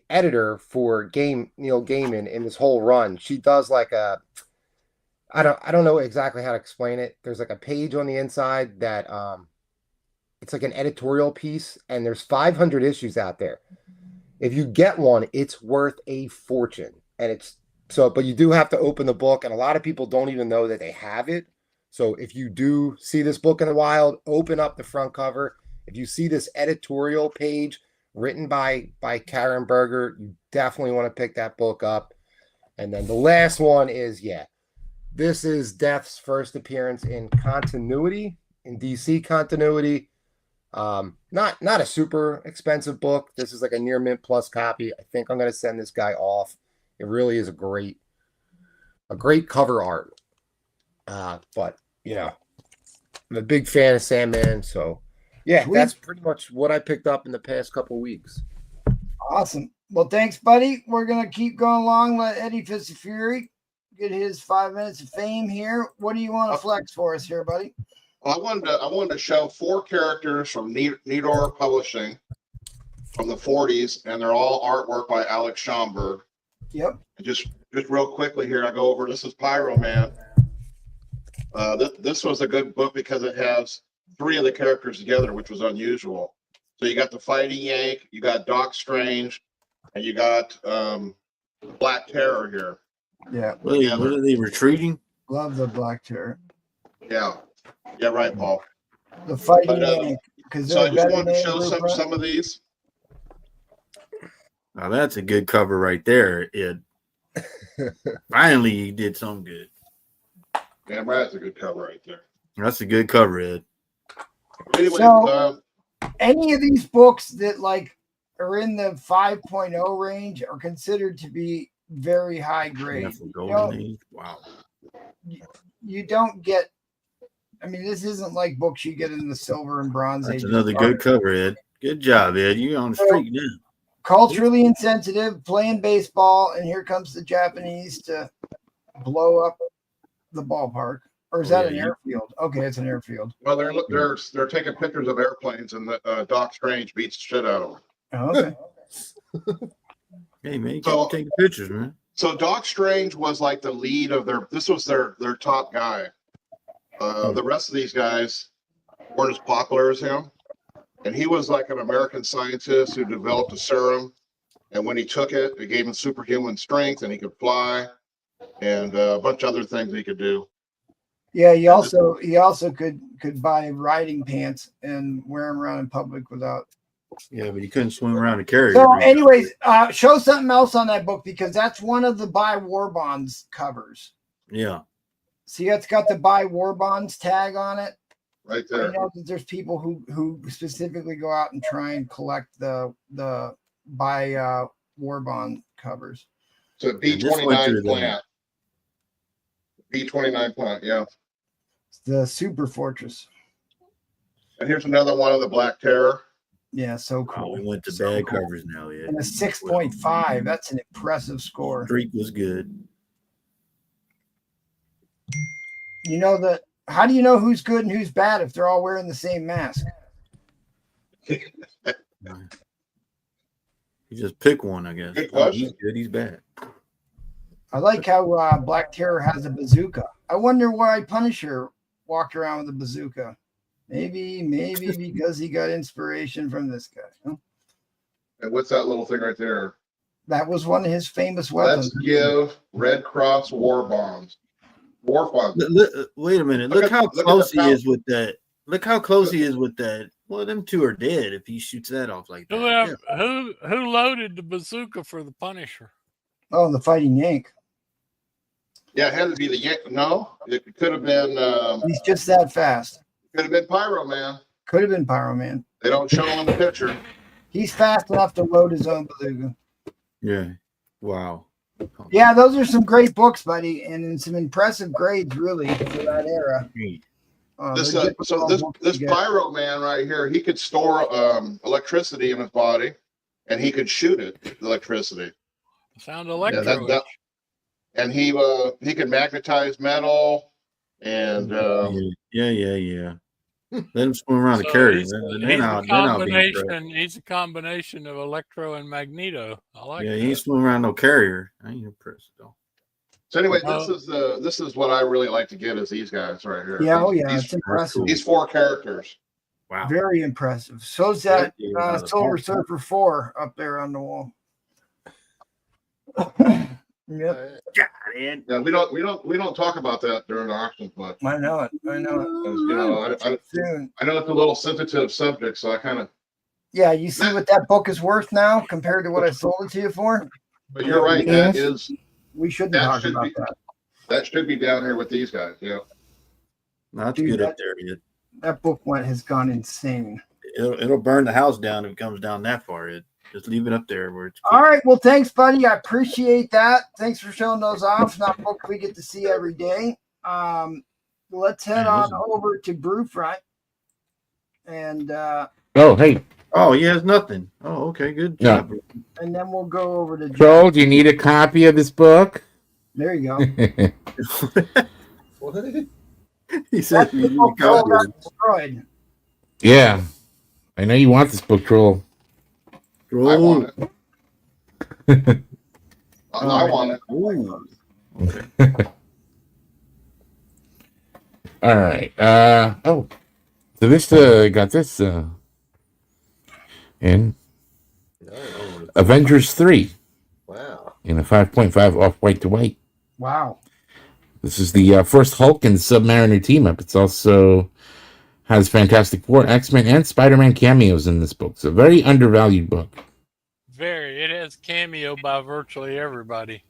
editor for Neil Gaiman in this whole run. She does I don't know exactly how to explain it. There's a page on the inside that it's like an editorial piece, and there's 500 issues out there. If you get one, it's worth a fortune. And but you do have to open the book, and a lot of people don't even know that they have it. So if you do see this book in the wild, open up the front cover. If you see this editorial page written by Karen Berger, you definitely want to pick that book up. And then the last one is, this is Death's first appearance in continuity, in DC continuity. Not a super expensive book. This is like a near mint plus copy. I think I'm gonna send this guy off. It really is a great cover art. But you know, I'm a big fan of Sandman, so yeah, that's pretty much what I picked up in the past couple weeks. Awesome. Well, thanks, buddy. We're gonna keep going along. Let Eddie Fist of Fury get his 5 minutes of fame here. What do you want to flex for us here, buddy? Well, I wanted to show 4 characters from Nidor Publishing from the 40s, and they're all artwork by Alex Schomburg. Yep. And just real quickly here, I go over. This is Pyro Man. This was a good book because it has 3 of the characters together, which was unusual. So you got the Fighting Yank, you got Doc Strange, and you got Black Terror here. Yeah. What are they retreating? Love the Black Terror. Yeah. Yeah, right, Paul. The Fighting Yank. So I just wanted to show some of these. Now that's a good cover right there, Ed. Finally, you did something good. Yeah, that's a good cover right there. That's a good cover, Ed. Anyway, so, any of these books that like are in the 5.0 range are considered to be very high grade. Wow. You don't get. I mean, this isn't like books you get in the Silver and Bronze Age. That's another good cover, Ed. Good job, Ed. You're on the street now. Culturally insensitive, playing baseball, and here comes the Japanese to blow up the ballpark. Or is that an airfield? Okay, it's an airfield. Well, they're taking pictures of airplanes, and Doc Strange beats the shit out of them. Oh, okay. Hey man, you can't take pictures, man. So Doc Strange was like the lead of this was their top guy. The rest of these guys weren't as popular as him. And he was like an American scientist who developed a serum. And when he took it, it gave him superhuman strength, and he could fly, and a bunch of other things he could do. Yeah, he also could buy riding pants and wear them around in public without. Yeah, but he couldn't swim around a carrier. So, anyways, show something else on that book because that's one of the Buy War Bonds covers. Yeah. See, it's got the Buy War Bonds tag on it. Right there. I know that there's people who specifically go out and try and collect the Buy War Bond covers. So B29 plant. B29 plant, yeah. It's the Super Fortress. And here's another one of the Black Terror. Yeah, so cool. We went to bad covers now, yeah. And a 6.5. That's an impressive score. Streak was good. You know that. How do you know who's good and who's bad if they're all wearing the same mask? You just pick one, I guess. Good question. He's good, he's bad. I like how Black Terror has a bazooka. I wonder why Punisher walked around with a bazooka. Maybe because he got inspiration from this guy. Huh? And what's that little thing right there? That was one of his famous weapons. Let's give Red Cross war bombs. War funds. Wait a minute. Look how close he is with that. Look how close he is with that. Well, them two are dead if he shoots that off like that. Who loaded the bazooka for the Punisher? Oh, the Fighting Yank. Yeah, it had to be the Yank. No, it could have been. He's just that fast. Could have been Pyro Man. Could have been Pyro Man. They don't show him in the picture. He's fast enough to load his own bazooka. Yeah. Wow. Yeah, those are some great books, buddy, and some impressive grades, really, for that era. This Pyro Man right here, he could store electricity in his body, and he could shoot it. Electricity. Sound electro. And he could magnetize metal, and yeah. Let him swim around the carrier. He's a combination of Electro and Magneto. I like that. He ain't swimming around no carrier. I ain't impressed though. So anyway, this is what I really like to get is these guys right here. Yeah, it's impressive. These 4 characters. Wow. Very impressive. So's that Silver Surfer 4 up there on the wall. Yep. Yeah, we don't talk about that during the auctions, but I know it. You know, I know it's a little sensitive subject, so I kind of. Yeah, you see what that book is worth now compared to what I sold it to you for. But you're right. That is. We shouldn't talk about that. That should be down here with these guys. Yeah. That's good up there, That book has gone insane. it'll burn the house down if it comes down that far. Just leave it up there where it's All right. Well, thanks, buddy. I appreciate that. Thanks for showing those off. Not books we get to see every day. Let's head on over to Brewfront. And hey. Oh, he has nothing. Oh, okay, good job. And then we'll go over to Joel. Do you need a copy of this book? There you go. What? He said the book Joel got destroyed. Yeah, I know you want this book, Joel. I want it. I want it. Ooh. All right. So this got this in Avengers 3. Wow. In a 5.5 off white to white. Wow. This is the first Hulk and Submariner team up. It's also has Fantastic Four, X-Men, and Spider-Man cameos in this book. It's a very undervalued book. Very. It has cameo by virtually everybody.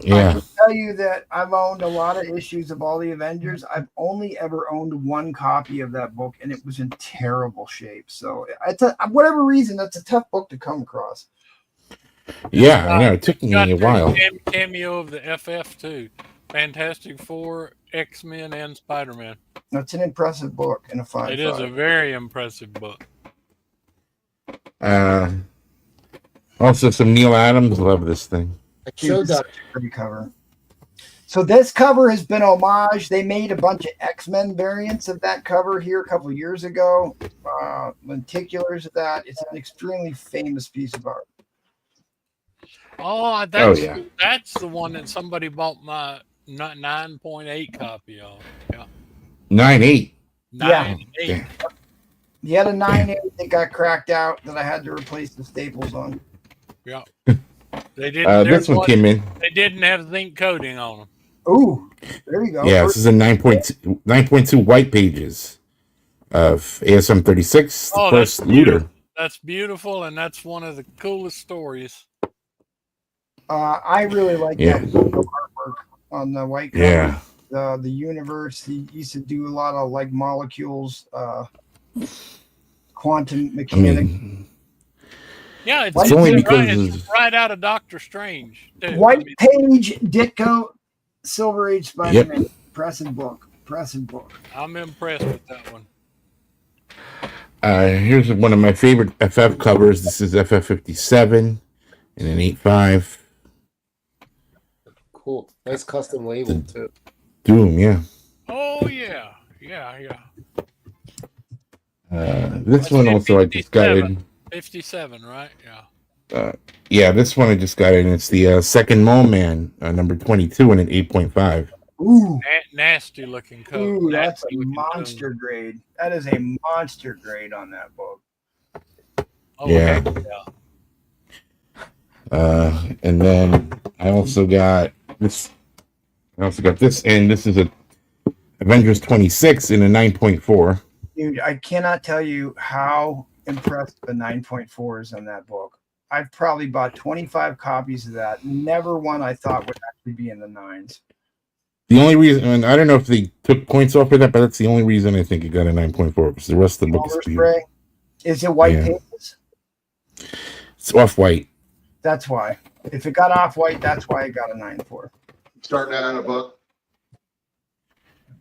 I Yeah. can tell you that I've owned a lot of issues of all the Avengers. I've only ever owned one copy of that book, and it was in terrible shape. So, whatever reason, that's a tough book to come across. Yeah, I know. It took me a while. Cameo of the FF too. Fantastic Four, X-Men, and Spider-Man. That's an impressive book in a 5.5. It is a very impressive book. Also, some Neil Adams. Love this thing. I showed that. Pretty cover. So this cover has been homage. They made a bunch of X-Men variants of that cover here a couple of years ago. Lenticulars of that. It's an extremely famous piece of art. Oh, that's the one that somebody bought my 9.8 copy of. Yeah. 9.8. 9.8. He had a 9.8 that got cracked out that I had to replace the staples on. Yeah. They didn't. This one came in. They didn't have zinc coating on them. Ooh, there you go. Yeah, this is a 9.2 white pages of ASM 36. The first looter. That's beautiful, and that's one of the coolest stories. I really like that artwork on the white cover. Yeah. The universe. He used to do a lot of like molecules, quantum mechanics. Yeah, it's only it's right out of Doctor Strange. Too. White page, Ditko, Silver Age Spider-Man. Yep. Impressive book. I'm impressed with that one. Here's one of my favorite FF covers. This is FF 57 in an 8.5. Cool. Nice custom label too. Doom, yeah. Oh yeah. This one also I just got in. 57, right? Yeah. This one I just got in. It's the second Mole Man, number 22 in an 8.5. Ooh, nasty looking cover. Ooh, that's a monster grade. That is a monster grade on that book. Oh, yeah. And then I also got this. And this is a Avengers 26 in a 9.4. Dude, I cannot tell you how impressed the 9.4 is on that book. I've probably bought 25 copies of that. Never one I thought would actually be in the 9s. The only reason, and I don't know if they took points off for that, but that's the only reason I think it got a 9.4 because the rest of the book is beautiful. Is it white pages? It's off white. That's why. If it got off white, that's why it got a 9.4. Starting out in a book.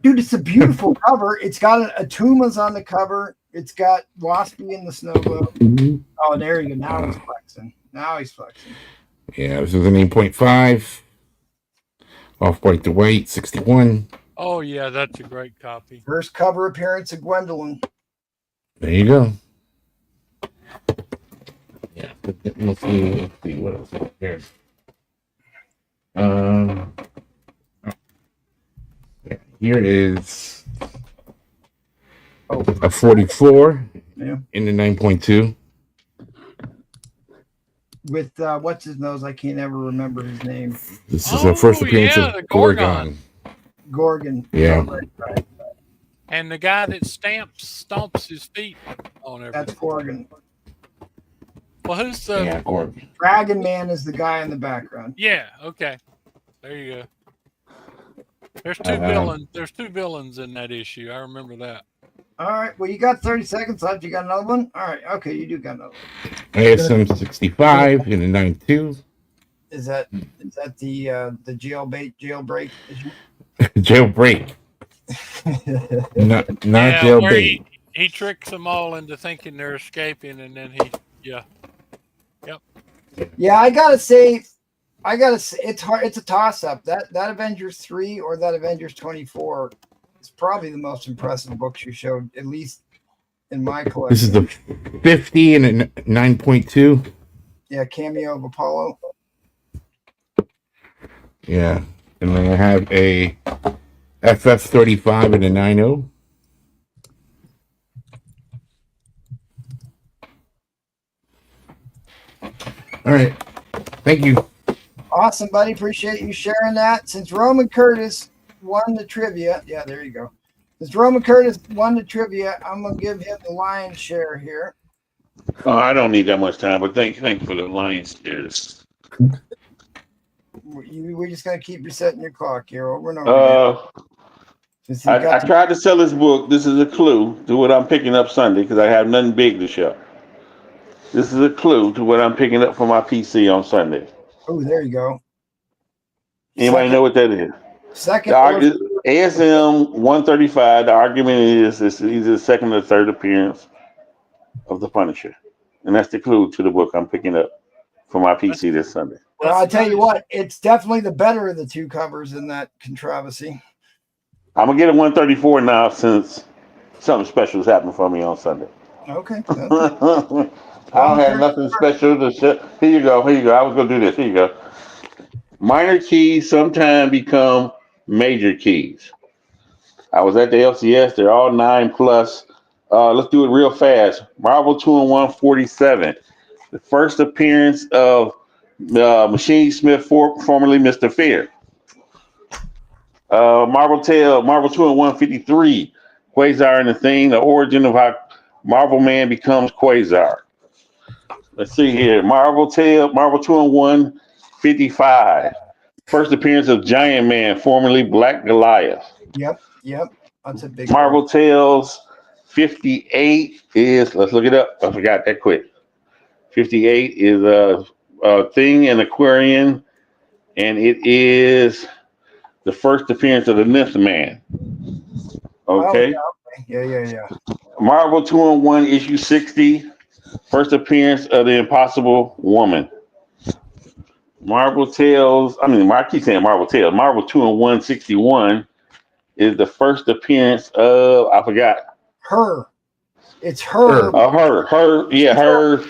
Dude, it's a beautiful cover. It's got a Tuma's on the cover. It's got Waspy in the snow globe. Mm-hmm. Oh, there you go. Now he's flexing. Yeah, this is an 8.5. Off white to white, 61. Oh, yeah, that's a great copy. First cover appearance of Gwendolyn. There you go. Yeah, let's see what else is here. Here is a 44 in the 9.2. With what's his nose? I can't ever remember his name. This is the first appearance of Gorgon. Gorgon. Yeah. Right. And the guy that stomps his feet on everything. That's Gorgon. Well, who's the Gorgon? Dragon Man is the guy in the background. Yeah. Okay. There you go. There's two villains. There's two villains in that issue. I remember that. All right. Well, you got 30 seconds left. You got another one? All right. Okay, you do got another one. ASM 65 in a 9.2. Is that the jailbreak issue? Jailbreak. Not Yeah, where jailbait. he tricks them all into thinking they're escaping, and then yep. Yeah, I gotta say, it's hard. It's a toss up. That Avengers 3 or that Avengers 24 is probably the most impressive books you showed, at least in my collection. This is the 50 and a 9.2. Yeah, cameo of Apollo. Yeah, and then I have a FF35 and a 9.0. All right. Thank you. Awesome, buddy. Appreciate you sharing that. Since Roman Curtis won the trivia, yeah, there you go. Since Roman Curtis won the trivia, I'm gonna give him the lion's share here. Oh, I don't need that much time, but thank you for the lion's shares. We're just gonna keep resetting your clock here over and over again. I tried to sell this book. This is a clue to what I'm picking up Sunday because I have nothing big to show. This is a clue to what I'm picking up for my PC on Sunday. Oh, there you go. Anybody know what that is? Second. ASM 135. The argument is this is either the second or third appearance of the Punisher, and that's the clue to the book I'm picking up for my PC this Sunday. Well, I'll tell you what, it's definitely the better of the two covers in that controversy. I'm gonna get a 134 now since something special is happening for me on Sunday. Okay. I don't have nothing special to say. Here you go. I was gonna do this. Here you go. Minor keys sometimes become major keys. I was at the LCS. They're all 9+. Let's do it real fast. Marvel 2-in-1 47. The first appearance of Machine Smith, formerly Mr. Fear. Marvel 2-in-1 53. Quasar and the Thing. The origin of how Marvel Man becomes Quasar. Let's see here. Marvel 2-in-1 55. First appearance of Giant Man, formerly Black Goliath. Yep. That's a big Marvel Tales 58 is, let's look it up. I forgot that quick. 58 is a Thing and Aquarian, and it is the first appearance of the Nymph Man. Okay. Oh, yeah. Marvel 2-in-1 issue 60. First appearance of the Impossible Woman. Marvel Tales, I keep saying Marvel Tales. Marvel 2-in-1 61 is the first appearance of, I forgot. Her. It's her. Her.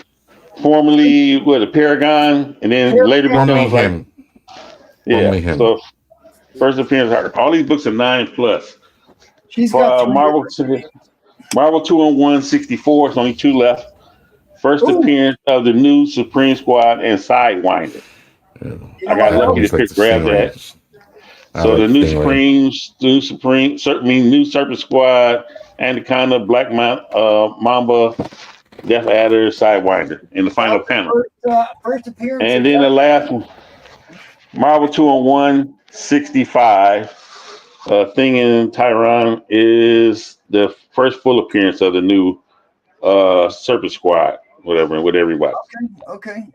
Formerly a Paragon, and then later becomes him. Yeah. So first appearance of her. All these books are 9+. She's got Marvel 2-in-1 64. It's only 2 left. First appearance of the new Supreme Squad and Sidewinder. I got lucky to grab that. So the new new Serpent Squad, Anaconda, Black Mamba, Death Adder, Sidewinder in the final panel. First appearance. And then the last one, Marvel 2-in-1 65. Thing in Tyron is the first full appearance of the new Serpent Squad, whatever, with everybody. Okay.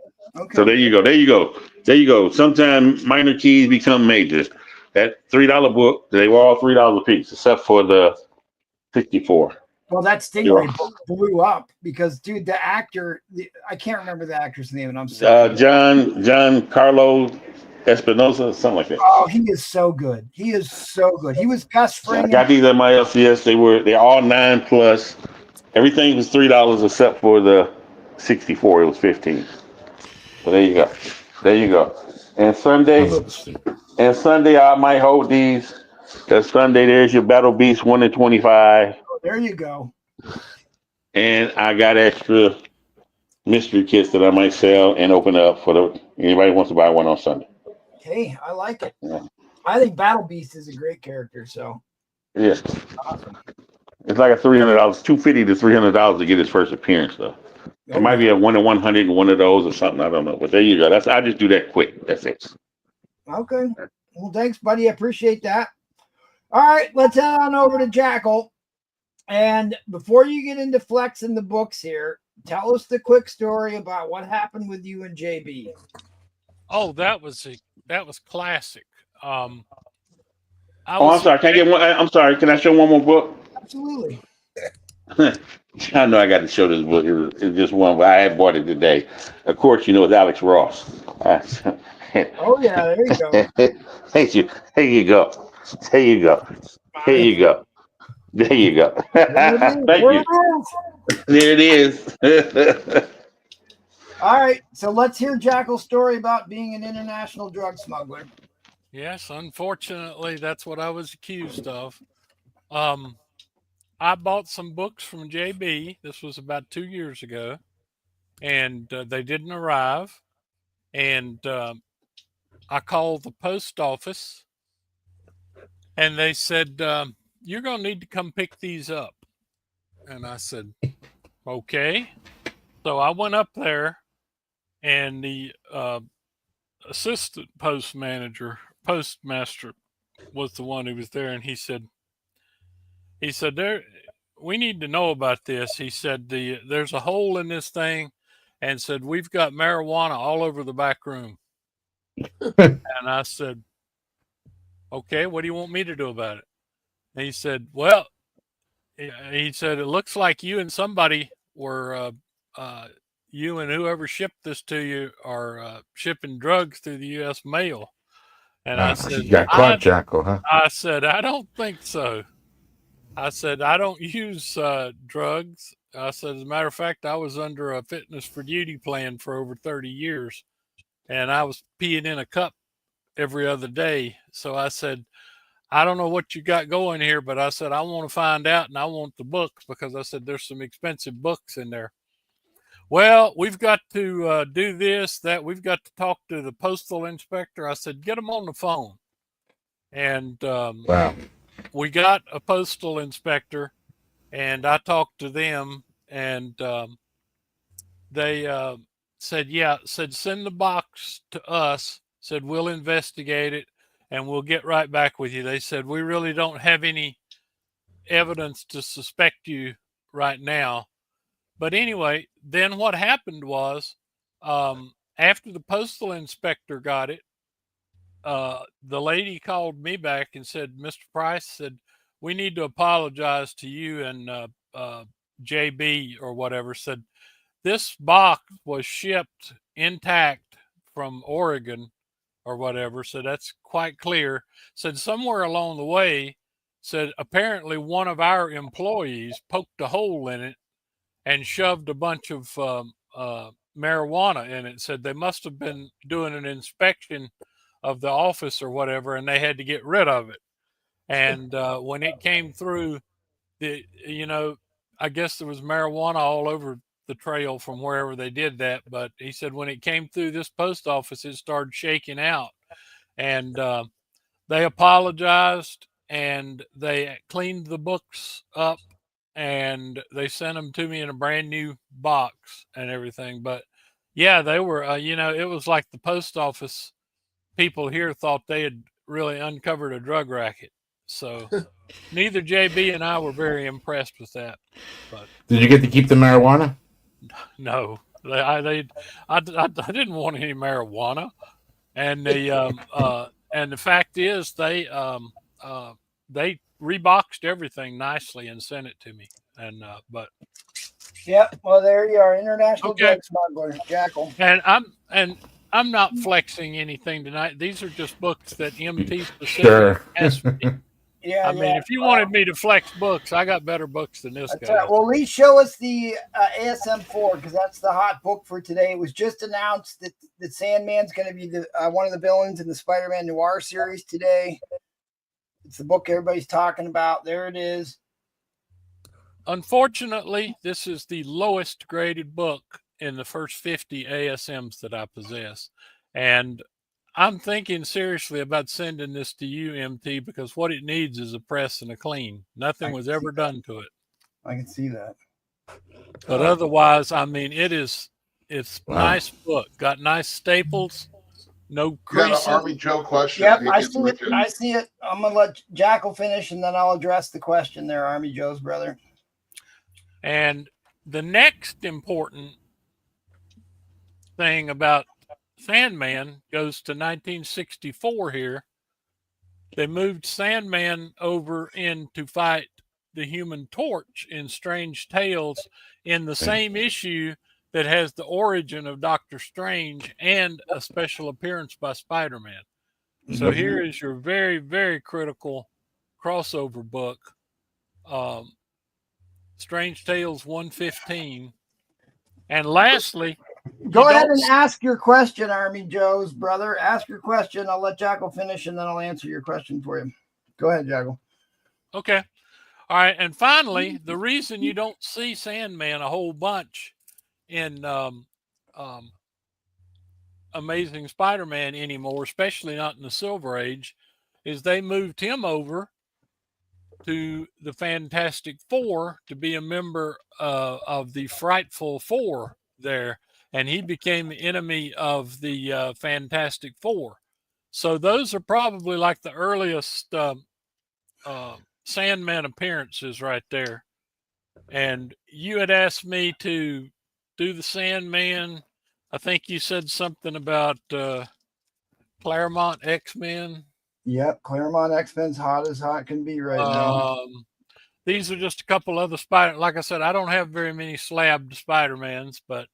So there you go. Sometimes minor keys become major. That $3 book, they were all $3 a piece, except for the 64. Well, that Stingray book blew up because, dude, the actor, I can't remember the actor's name, and I'm sorry. John Carlo Espinosa, something like that. Oh, he is so good. He was best friend. I got these at my LCS. They're all 9+. Everything was $3 except for the 64. It was 15. So there you go. And Sunday I might hold these. That Sunday there's your Battle Beast 1 in 25. Oh, there you go. And I got extra mystery kits that I might sell and open up for anybody who wants to buy one on Sunday. Hey, I like it. Yeah. I think Battle Beast is a great character. So yeah, awesome. It's like a $300, $250 to $300 to get his first appearance though. It might be a 1 in 100 in one of those or something. I don't know, but there you go. I just do that quick. That's it. Okay. Well, thanks, buddy. I appreciate that. All right, let's head on over to Jackal. And before you get into flexing the books here, tell us the quick story about what happened with you and JB. Oh, that was classic. I'm sorry. Can I get one? I'm sorry. Can I show one more book? Absolutely. I know I got to show this book. It's just one, but I had bought it today. Of course, you know it's Alex Ross. Oh yeah, there you go. Thank you. There you go. There you go. There you go. There you go. Thank you. There it is. All right, so let's hear Jackal's story about being an international drug smuggler. Yes, unfortunately, that's what I was accused of. I bought some books from JB. This was about 2 years ago, and they didn't arrive. And I called the post office, and they said, you're going to need to come pick these up. And I said, okay. So I went up there, and the assistant postmaster was the one who was there, and he said, we need to know about this. He said, there's a hole in this thing, and said, we've got marijuana all over the back room. And I said, okay, what do you want me to do about it? And he said, well, it looks like you and somebody were, you and whoever shipped this to you are shipping drugs through the U.S. mail. And I said, you got caught, Jackal, huh? I said, I don't think so. I said, I don't use drugs. I said, as a matter of fact, I was under a fitness for duty plan for over 30 years, and I was peeing in a cup every other day. So I said, I don't know what you got going here, but I said, I want to find out, and I want the books, because I said, there's some expensive books in there. Well, we've got to do this, that. We've got to talk to the postal inspector. I said, get them on the phone. And Wow. we got a postal inspector, and I talked to them, and they said, send the box to us, said, we'll investigate it, and we'll get right back with you. They said, we really don't have any evidence to suspect you right now. But anyway, then what happened was, after the postal inspector got it, the lady called me back and said, Mr. Price, said, we need to apologize to you and JB or whatever. Said, this box was shipped intact from Oregon or whatever. So that's quite clear. Said somewhere along the way, said apparently one of our employees poked a hole in it and shoved a bunch of marijuana in it. Said they must have been doing an inspection of the office or whatever, and they had to get rid of it. And when it came through, I guess there was marijuana all over the trail from wherever they did that. But he said when it came through this post office, it started shaking out. And they apologized, and they cleaned the books up, and they sent them to me in a brand new box and everything. But yeah, they were, it was like the post office people here thought they had really uncovered a drug racket. So neither JB and I were very impressed with that. But did you get to keep the marijuana? No, I didn't want any marijuana, and the fact is they reboxed everything nicely and sent it to me. And but yeah, well, there you are, international drug smuggler, Jackal. And I'm not flexing anything tonight. These are just books that MT specifically asked me. Yeah, I mean, if you wanted me to flex books, I got better books than this guy. Right. Well, at least show us the ASM4, because that's the hot book for today. It was just announced that Sandman's going to be the one of the villains in the Spider-Man Noir series today. It's the book everybody's talking about. There it is. Unfortunately, this is the lowest graded book in the first 50 ASMs that I possess. And I'm thinking seriously about sending this to you, MT, because what it needs is a press and a clean. Nothing was ever done to it. I can see that. But otherwise, I mean, it's nice book. Got nice staples, no creases. Got an Army Joe question. Yep, I see it. I'm going to let Jackal finish, and then I'll address the question there, Army Joe's brother. And the next important thing about Sandman goes to 1964 here. They moved Sandman over in to fight the Human Torch in Strange Tales in the same issue that has the origin of Doctor Strange and a special appearance by Spider-Man. So here is your very, very critical crossover book, Strange Tales 115. And lastly, go ahead and ask your question, Army Joe's brother. Ask your question. I'll let Jackal finish, and then I'll answer your question for you. Go ahead, Jackal. Okay. All right. And finally, the reason you don't see Sandman a whole bunch in Amazing Spider-Man anymore, especially not in the Silver Age, is they moved him over to the Fantastic Four to be a member of the Frightful Four there, and he became the enemy of the Fantastic Four. So those are probably like the earliest Sandman appearances right there. And you had asked me to do the Sandman. I think you said something about Claremont X-Men. Yep, Claremont X-Men's hot as hot can be right now. These are just a couple other Spider. Like I said, I don't have very many slabbed Spider-Mans, but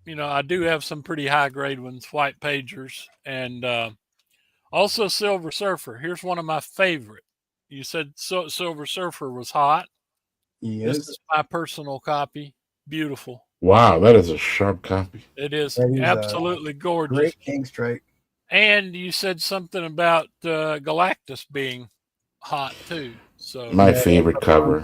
you know, I do have some pretty high-grade ones, White Pagers, and also Silver Surfer. Here's one of my favorite. You said Silver Surfer was hot. Yes. This is my personal copy. Beautiful. Wow, that is a sharp copy. It is absolutely gorgeous. Great king strike. And you said something about Galactus being hot too. So my favorite cover.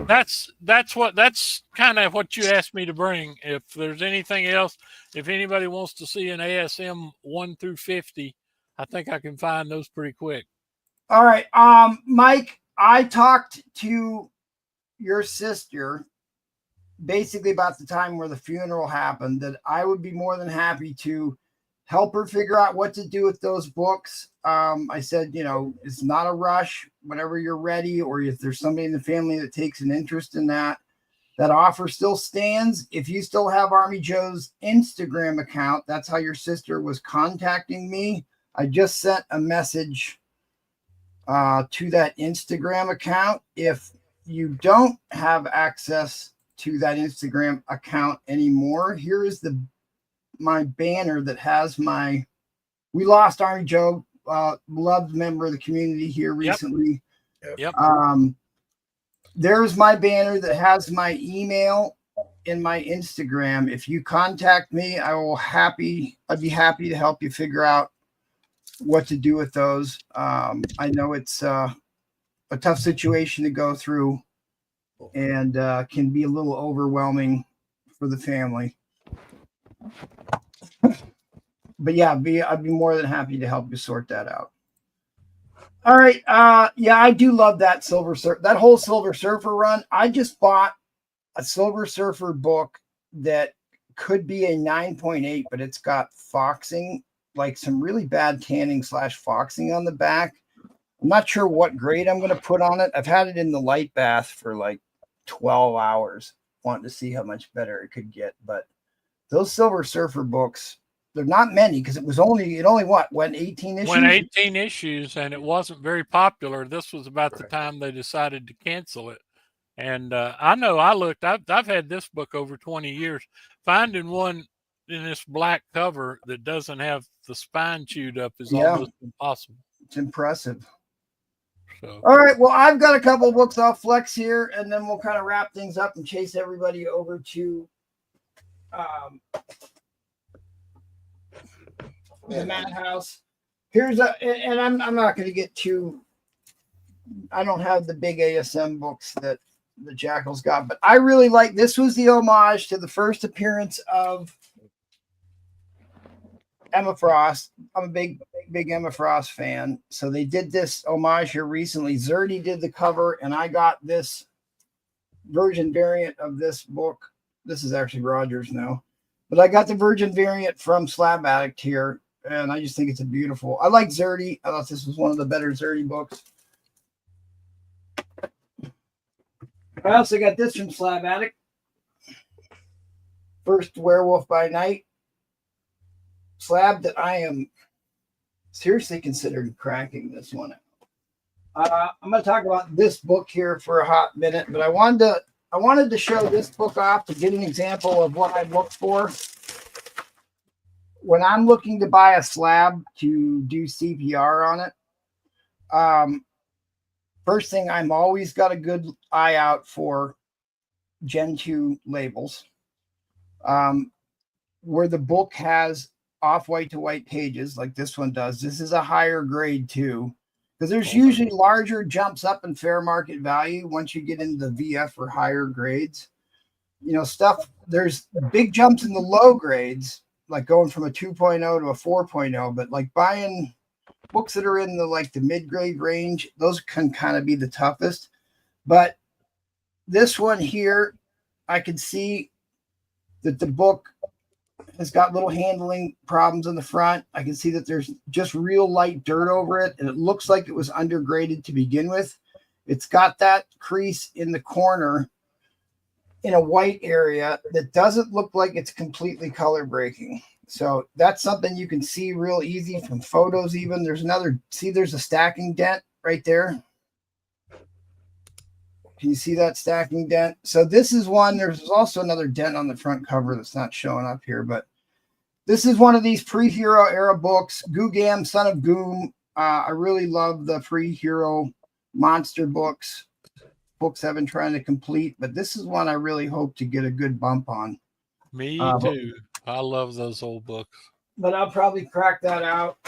That's kind of what you asked me to bring. If there's anything else, if anybody wants to see an ASM 1 through 50, I think I can find those pretty quick. All right. Mike, I talked to your sister basically about the time where the funeral happened, that I would be more than happy to help her figure out what to do with those books. I said, you know, it's not a rush. Whenever you're ready, or if there's somebody in the family that takes an interest in that, that offer still stands. If you still have Army Joe's Instagram account, that's how your sister was contacting me. I just sent a message to that Instagram account. If you don't have access to that Instagram account anymore, here is my banner that has we lost Army Joe, loved member of the community here recently. Yep. There's my banner that has my email in my Instagram. If you contact me, I'd be happy to help you figure out what to do with those. I know it's a tough situation to go through, and can be a little overwhelming for the family. But yeah, I'd be more than happy to help you sort that out. All right. Yeah, I do love that that whole Silver Surfer run. I just bought a Silver Surfer book that could be a 9.8, but it's got foxing, like some really bad tanning / foxing on the back. I'm not sure what grade I'm going to put on it. I've had it in the light bath for like 12 hours, wanting to see how much better it could get. But those Silver Surfer books, they're not many, because it only went 18 issues? Went 18 issues, and it wasn't very popular. This was about the time they decided to cancel it. And I know I've had this book over 20 years. Finding one in this black cover that doesn't have the spine chewed up is almost impossible. It's impressive. So. All right. Well, I've got a couple of books off Flex here, and then we'll kind of wrap things up and chase everybody over to the Madhouse. And I'm not going to get too. I don't have the big ASM books that the Jackal's got, but I really like this. Was the homage to the first appearance of Emma Frost. I'm a big Emma Frost fan, so they did this homage here recently. Zerdy did the cover, and I got this version variant of this book. This is actually Rogers now, but I got the version variant from Slab Addict here, and I just think it's a beautiful. I like Zerdy. I thought this was one of the better Zerdy books. I also got this from Slab Attic. First Werewolf by Night. Slab that I am seriously considering cracking this one out. I'm going to talk about this book here for a hot minute, but I wanted to show this book off to get an example of what I look for when I'm looking to buy a slab to do CPR on it. First thing, I'm always got a good eye out for Gen 2 labels. Where the book has off-white to white pages like this one does. This is a higher grade too, because there's usually larger jumps up in fair market value once you get into the VF or higher grades. You know, there's big jumps in the low grades, like going from a 2.0 to a 4.0, but like buying books that are in the mid-grade range, those can kind of be the toughest. But this one here, I can see that the book has got little handling problems in the front. I can see that there's just real light dirt over it, and it looks like it was undergraded to begin with. It's got that crease in the corner in a white area that doesn't look like it's completely color breaking. So that's something you can see real easy from photos even. There's a stacking dent right there. Can you see that stacking dent? So this is one. There's also another dent on the front cover that's not showing up here, but this is one of these pre-Hero era books. Googam, Son of Goom. I really love the pre-Hero monster books I've been trying to complete, but this is one I really hope to get a good bump on. Me too. I love those old books. But I'll probably crack that out.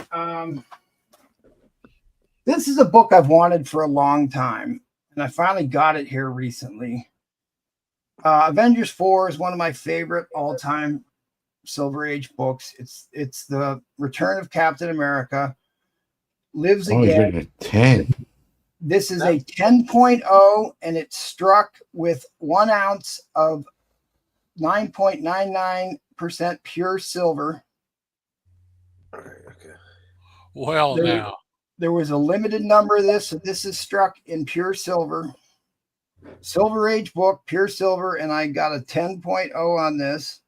This is a book I've wanted for a long time, and I finally got it here recently. Avengers 4 is one of my favorite all-time Silver Age books. It's the Return of Captain America. Lives again. He's a 10. This is a 10.0, and it's struck with 1 ounce of 9.99% pure silver. All right, okay. Well, there was a limited number of this, so this is struck in pure silver. Silver Age book, pure silver, and I got a 10.0 on this.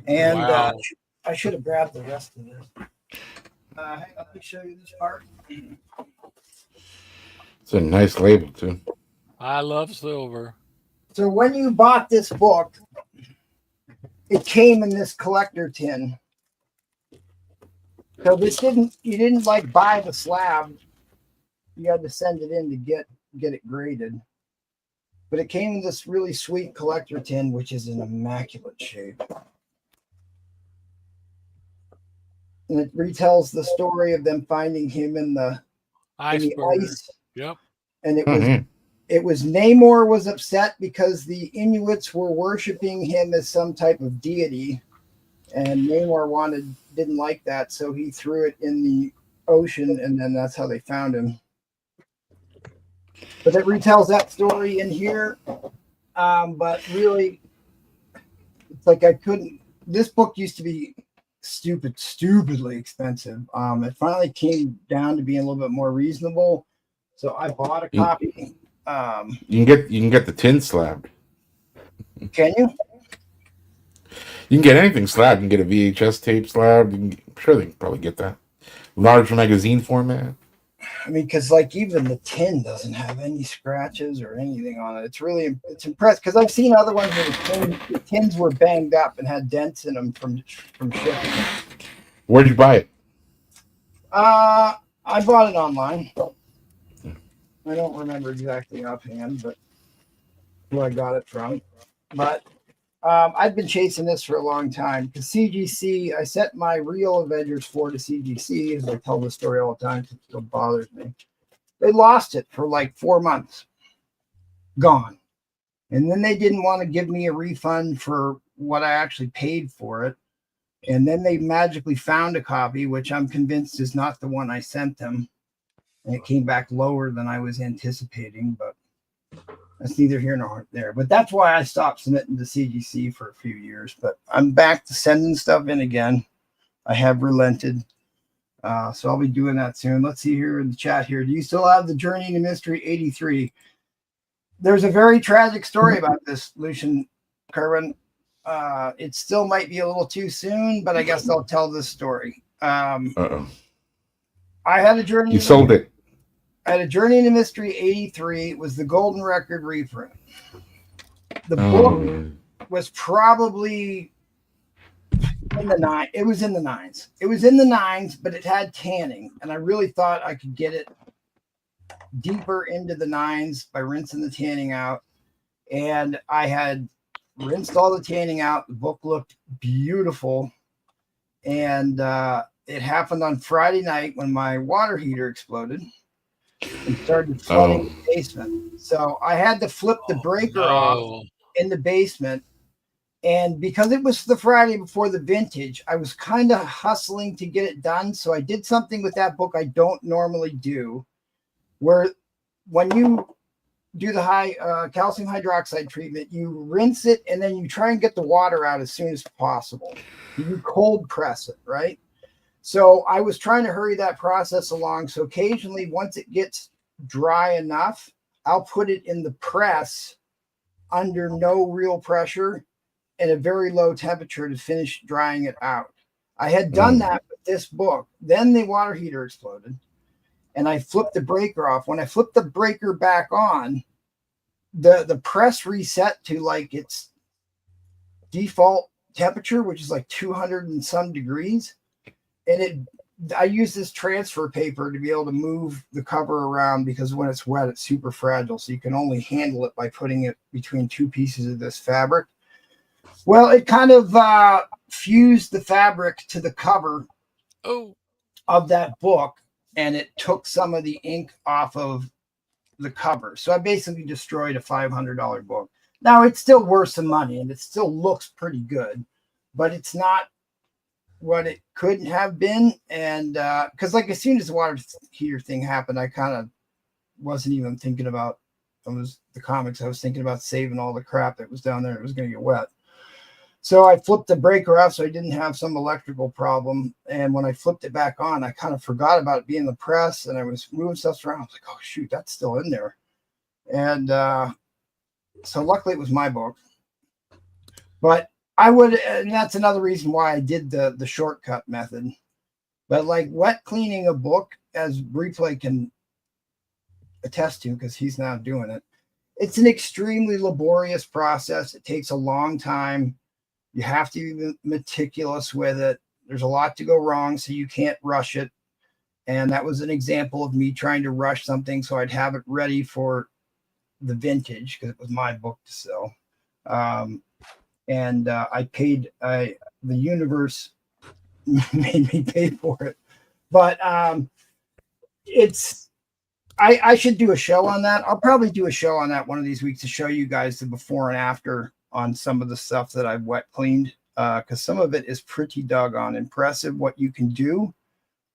And wow. I should have grabbed the rest of this. Hang on, let me show you this part. It's a nice label too. I love silver. So when you bought this book, it came in this collector tin. So you didn't like buy the slab. You had to send it in to get it graded. But it came in this really sweet collector tin, which is in immaculate shape. And it retells the story of them finding him in the ice. Yep. And it was Namor was upset because the Inuits were worshiping him as some type of deity, and Namor didn't like that, so he threw it in the ocean, and then that's how they found him. But it retells that story in here. But really, it's like this book used to be stupidly expensive. It finally came down to being a little bit more reasonable. So I bought a copy. You can get the tin slab. Can you? You can get anything slab. You can get a VHS tape slab. I'm sure they can probably get that. Large magazine format. I mean, because even the tin doesn't have any scratches or anything on it. It's impressive because I've seen other ones where the tins were banged up and had dents in them from shipping. Where'd you buy it? I bought it online. I don't remember exactly offhand, but who I got it from. But I've been chasing this for a long time because CGC, I sent my real Avengers 4 to CGC, as I tell the story all the time, it still bothers me. They lost it for like 4 months. Gone. And then they didn't want to give me a refund for what I actually paid for it. And then they magically found a copy, which I'm convinced is not the one I sent them. And it came back lower than I was anticipating, but that's neither here nor there. But that's why I stopped submitting to CGC for a few years. But I'm back to sending stuff in again. I have relented. So I'll be doing that soon. Let's see here in the chat here. Do you still have the Journey to Mystery 83? There's a very tragic story about this, Lucian Kerwin. It still might be a little too soon, but I guess I'll tell this story. Uh-oh. I had a journey. You sold it. I had a Journey into Mystery 83. It was the Golden Record reprint. The book was probably in the nine. It was in the nines. It was in the nines, but it had tanning, and I really thought I could get it deeper into the nines by rinsing the tanning out. And I had rinsed all the tanning out. The book looked beautiful, and it happened on Friday night when my water heater exploded and started flooding the basement. So I had to flip the breaker off in the basement. And because it was the Friday before the vintage, I was kind of hustling to get it done. So I did something with that book I don't normally do, where when you do the high calcium hydroxide treatment, you rinse it and then you try and get the water out as soon as possible. You cold press it, right? So I was trying to hurry that process along. So occasionally, once it gets dry enough, I'll put it in the press under no real pressure at a very low temperature to finish drying it out. I had done that with this book. Then the water heater exploded and I flipped the breaker off. When I flipped the breaker back on, the press reset to like its default temperature, which is like 200 and some degrees. And I use this transfer paper to be able to move the cover around because when it's wet, it's super fragile. So you can only handle it by putting it between two pieces of this fabric. Well, it kind of fused the fabric to the cover of that book, and it took some of the ink off of the cover. So I basically destroyed a $500 book. Now, it's still worth some money, and it still looks pretty good, but it's not what it could have been. And because like as soon as the water heater thing happened, I kind of wasn't even thinking about the comics. I was thinking about saving all the crap that was down there. It was going to get wet. So I flipped the breaker off so I didn't have some electrical problem. And when I flipped it back on, I kind of forgot about it being in the press and I was moving stuff around. I was like, oh shoot, that's still in there. And so luckily it was my book. But and that's another reason why I did the shortcut method. But like wet cleaning a book, as Replay can attest to, because he's now doing it, it's an extremely laborious process. It takes a long time. You have to be meticulous with it. There's a lot to go wrong, so you can't rush it. And that was an example of me trying to rush something so I'd have it ready for the vintage because it was my book to sell. And I paid, the universe made me pay for it. But I should do a show on that. I'll probably do a show on that one of these weeks to show you guys the before and after on some of the stuff that I've wet cleaned. Because some of it is pretty doggone impressive what you can do.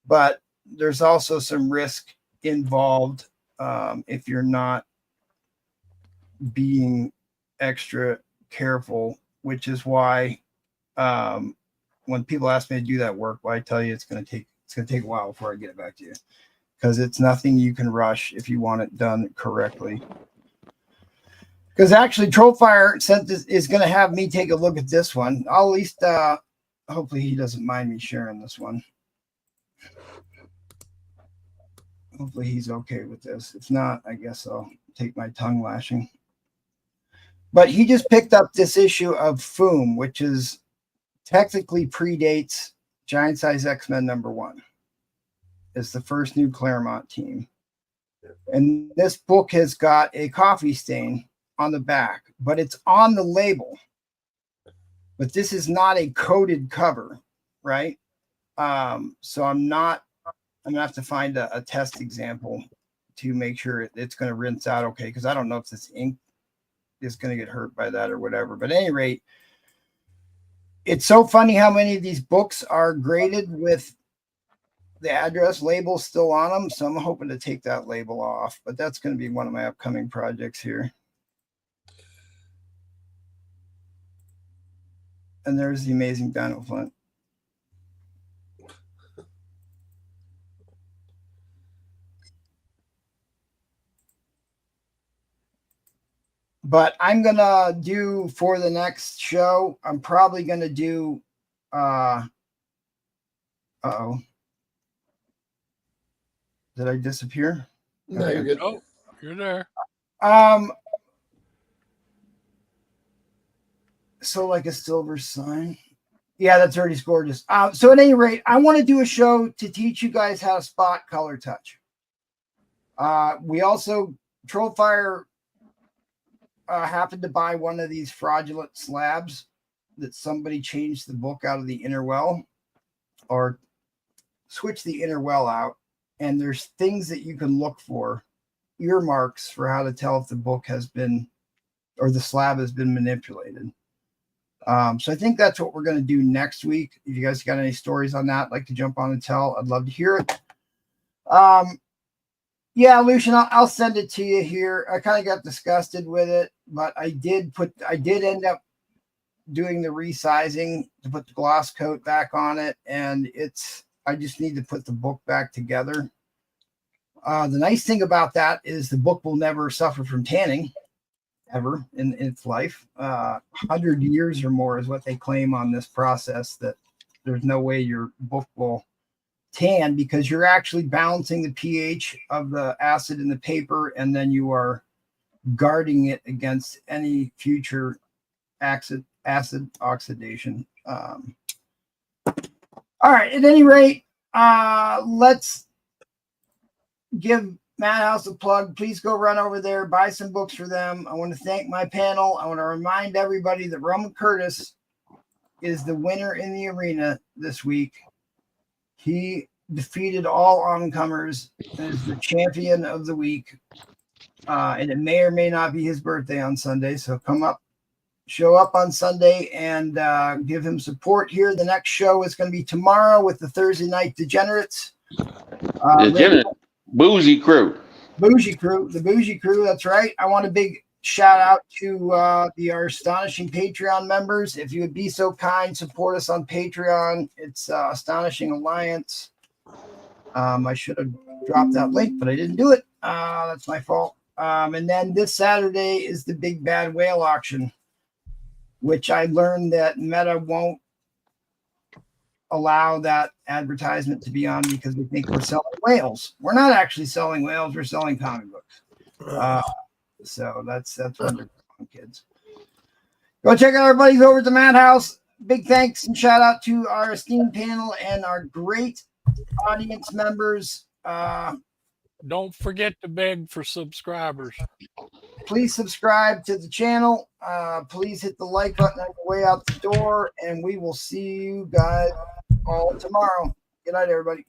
But there's also some risk involved if you're not being extra careful, which is why when people ask me to do that work, well, I tell you it's going to take a while before I get it back to you, because it's nothing you can rush if you want it done correctly. Because actually, Trollfire is going to have me take a look at this one. I'll at least, hopefully he doesn't mind me sharing this one. Hopefully he's okay with this. If not, I guess I'll take my tongue lashing. But he just picked up this issue of Foom, which is technically predates Giant Size X-Men #1. It's the first new Claremont team. And this book has got a coffee stain on the back, but it's on the label. But this is not a coated cover, right? So I'm going to have to find a test example to make sure it's going to rinse out okay, because I don't know if this ink is going to get hurt by that or whatever. But at any rate, it's so funny how many of these books are graded with the address label still on them. So I'm hoping to take that label off, but that's going to be one of my upcoming projects here. And there's the amazing Dino Flint. But I'm gonna do for the next show. I'm probably gonna do. Uh-oh. Did I disappear? No, you're good. Oh, you're there. So like a silver sign. Yeah, that's already gorgeous. So at any rate, I want to do a show to teach you guys how to spot color touch. We also, Trollfire happened to buy one of these fraudulent slabs that somebody changed the book out of the inner well or switched the inner well out. And there's things that you can look for, earmarks for how to tell if the book has been, or the slab has been manipulated. So I think that's what we're going to do next week. If you guys got any stories on that, like to jump on and tell, I'd love to hear it. Yeah, Lucian, I'll send it to you here. I kind of got disgusted with it, but I did end up doing the resizing to put the gloss coat back on it. And I just need to put the book back together. The nice thing about that is the book will never suffer from tanning ever in its life. 100 years or more is what they claim on this process, that there's no way your book will tan because you're actually balancing the pH of the acid in the paper, and then you are guarding it against any future acid oxidation. All right, at any rate, let's give Madhouse a plug. Please go run over there, buy some books for them. I want to thank my panel. I want to remind everybody that Roman Curtis is the winner in the arena this week. He defeated all oncomers and is the champion of the week. And it may or may not be his birthday on Sunday. So show up on Sunday and give him support here. The next show is going to be tomorrow with the Thursday Night Degenerates. Bougie Crew. The Bougie Crew, that's right. I want a big shout out to our astonishing Patreon members. If you would be so kind, support us on Patreon. It's Astonishing Alliance. I should have dropped that link, but I didn't do it. That's my fault. And then this Saturday is the Big Bad Whale Auction, which I learned that Meta won't allow that advertisement to be on because we think we're selling whales. We're not actually selling whales. We're selling comic books. So that's wonderful, kids. Go check out our buddies over at the Madhouse. Big thanks and shout out to our esteemed panel and our great audience members. Don't forget to beg for subscribers. Please subscribe to the channel. Please hit the like button on your way out the door, and we will see you guys all tomorrow. Good night, everybody.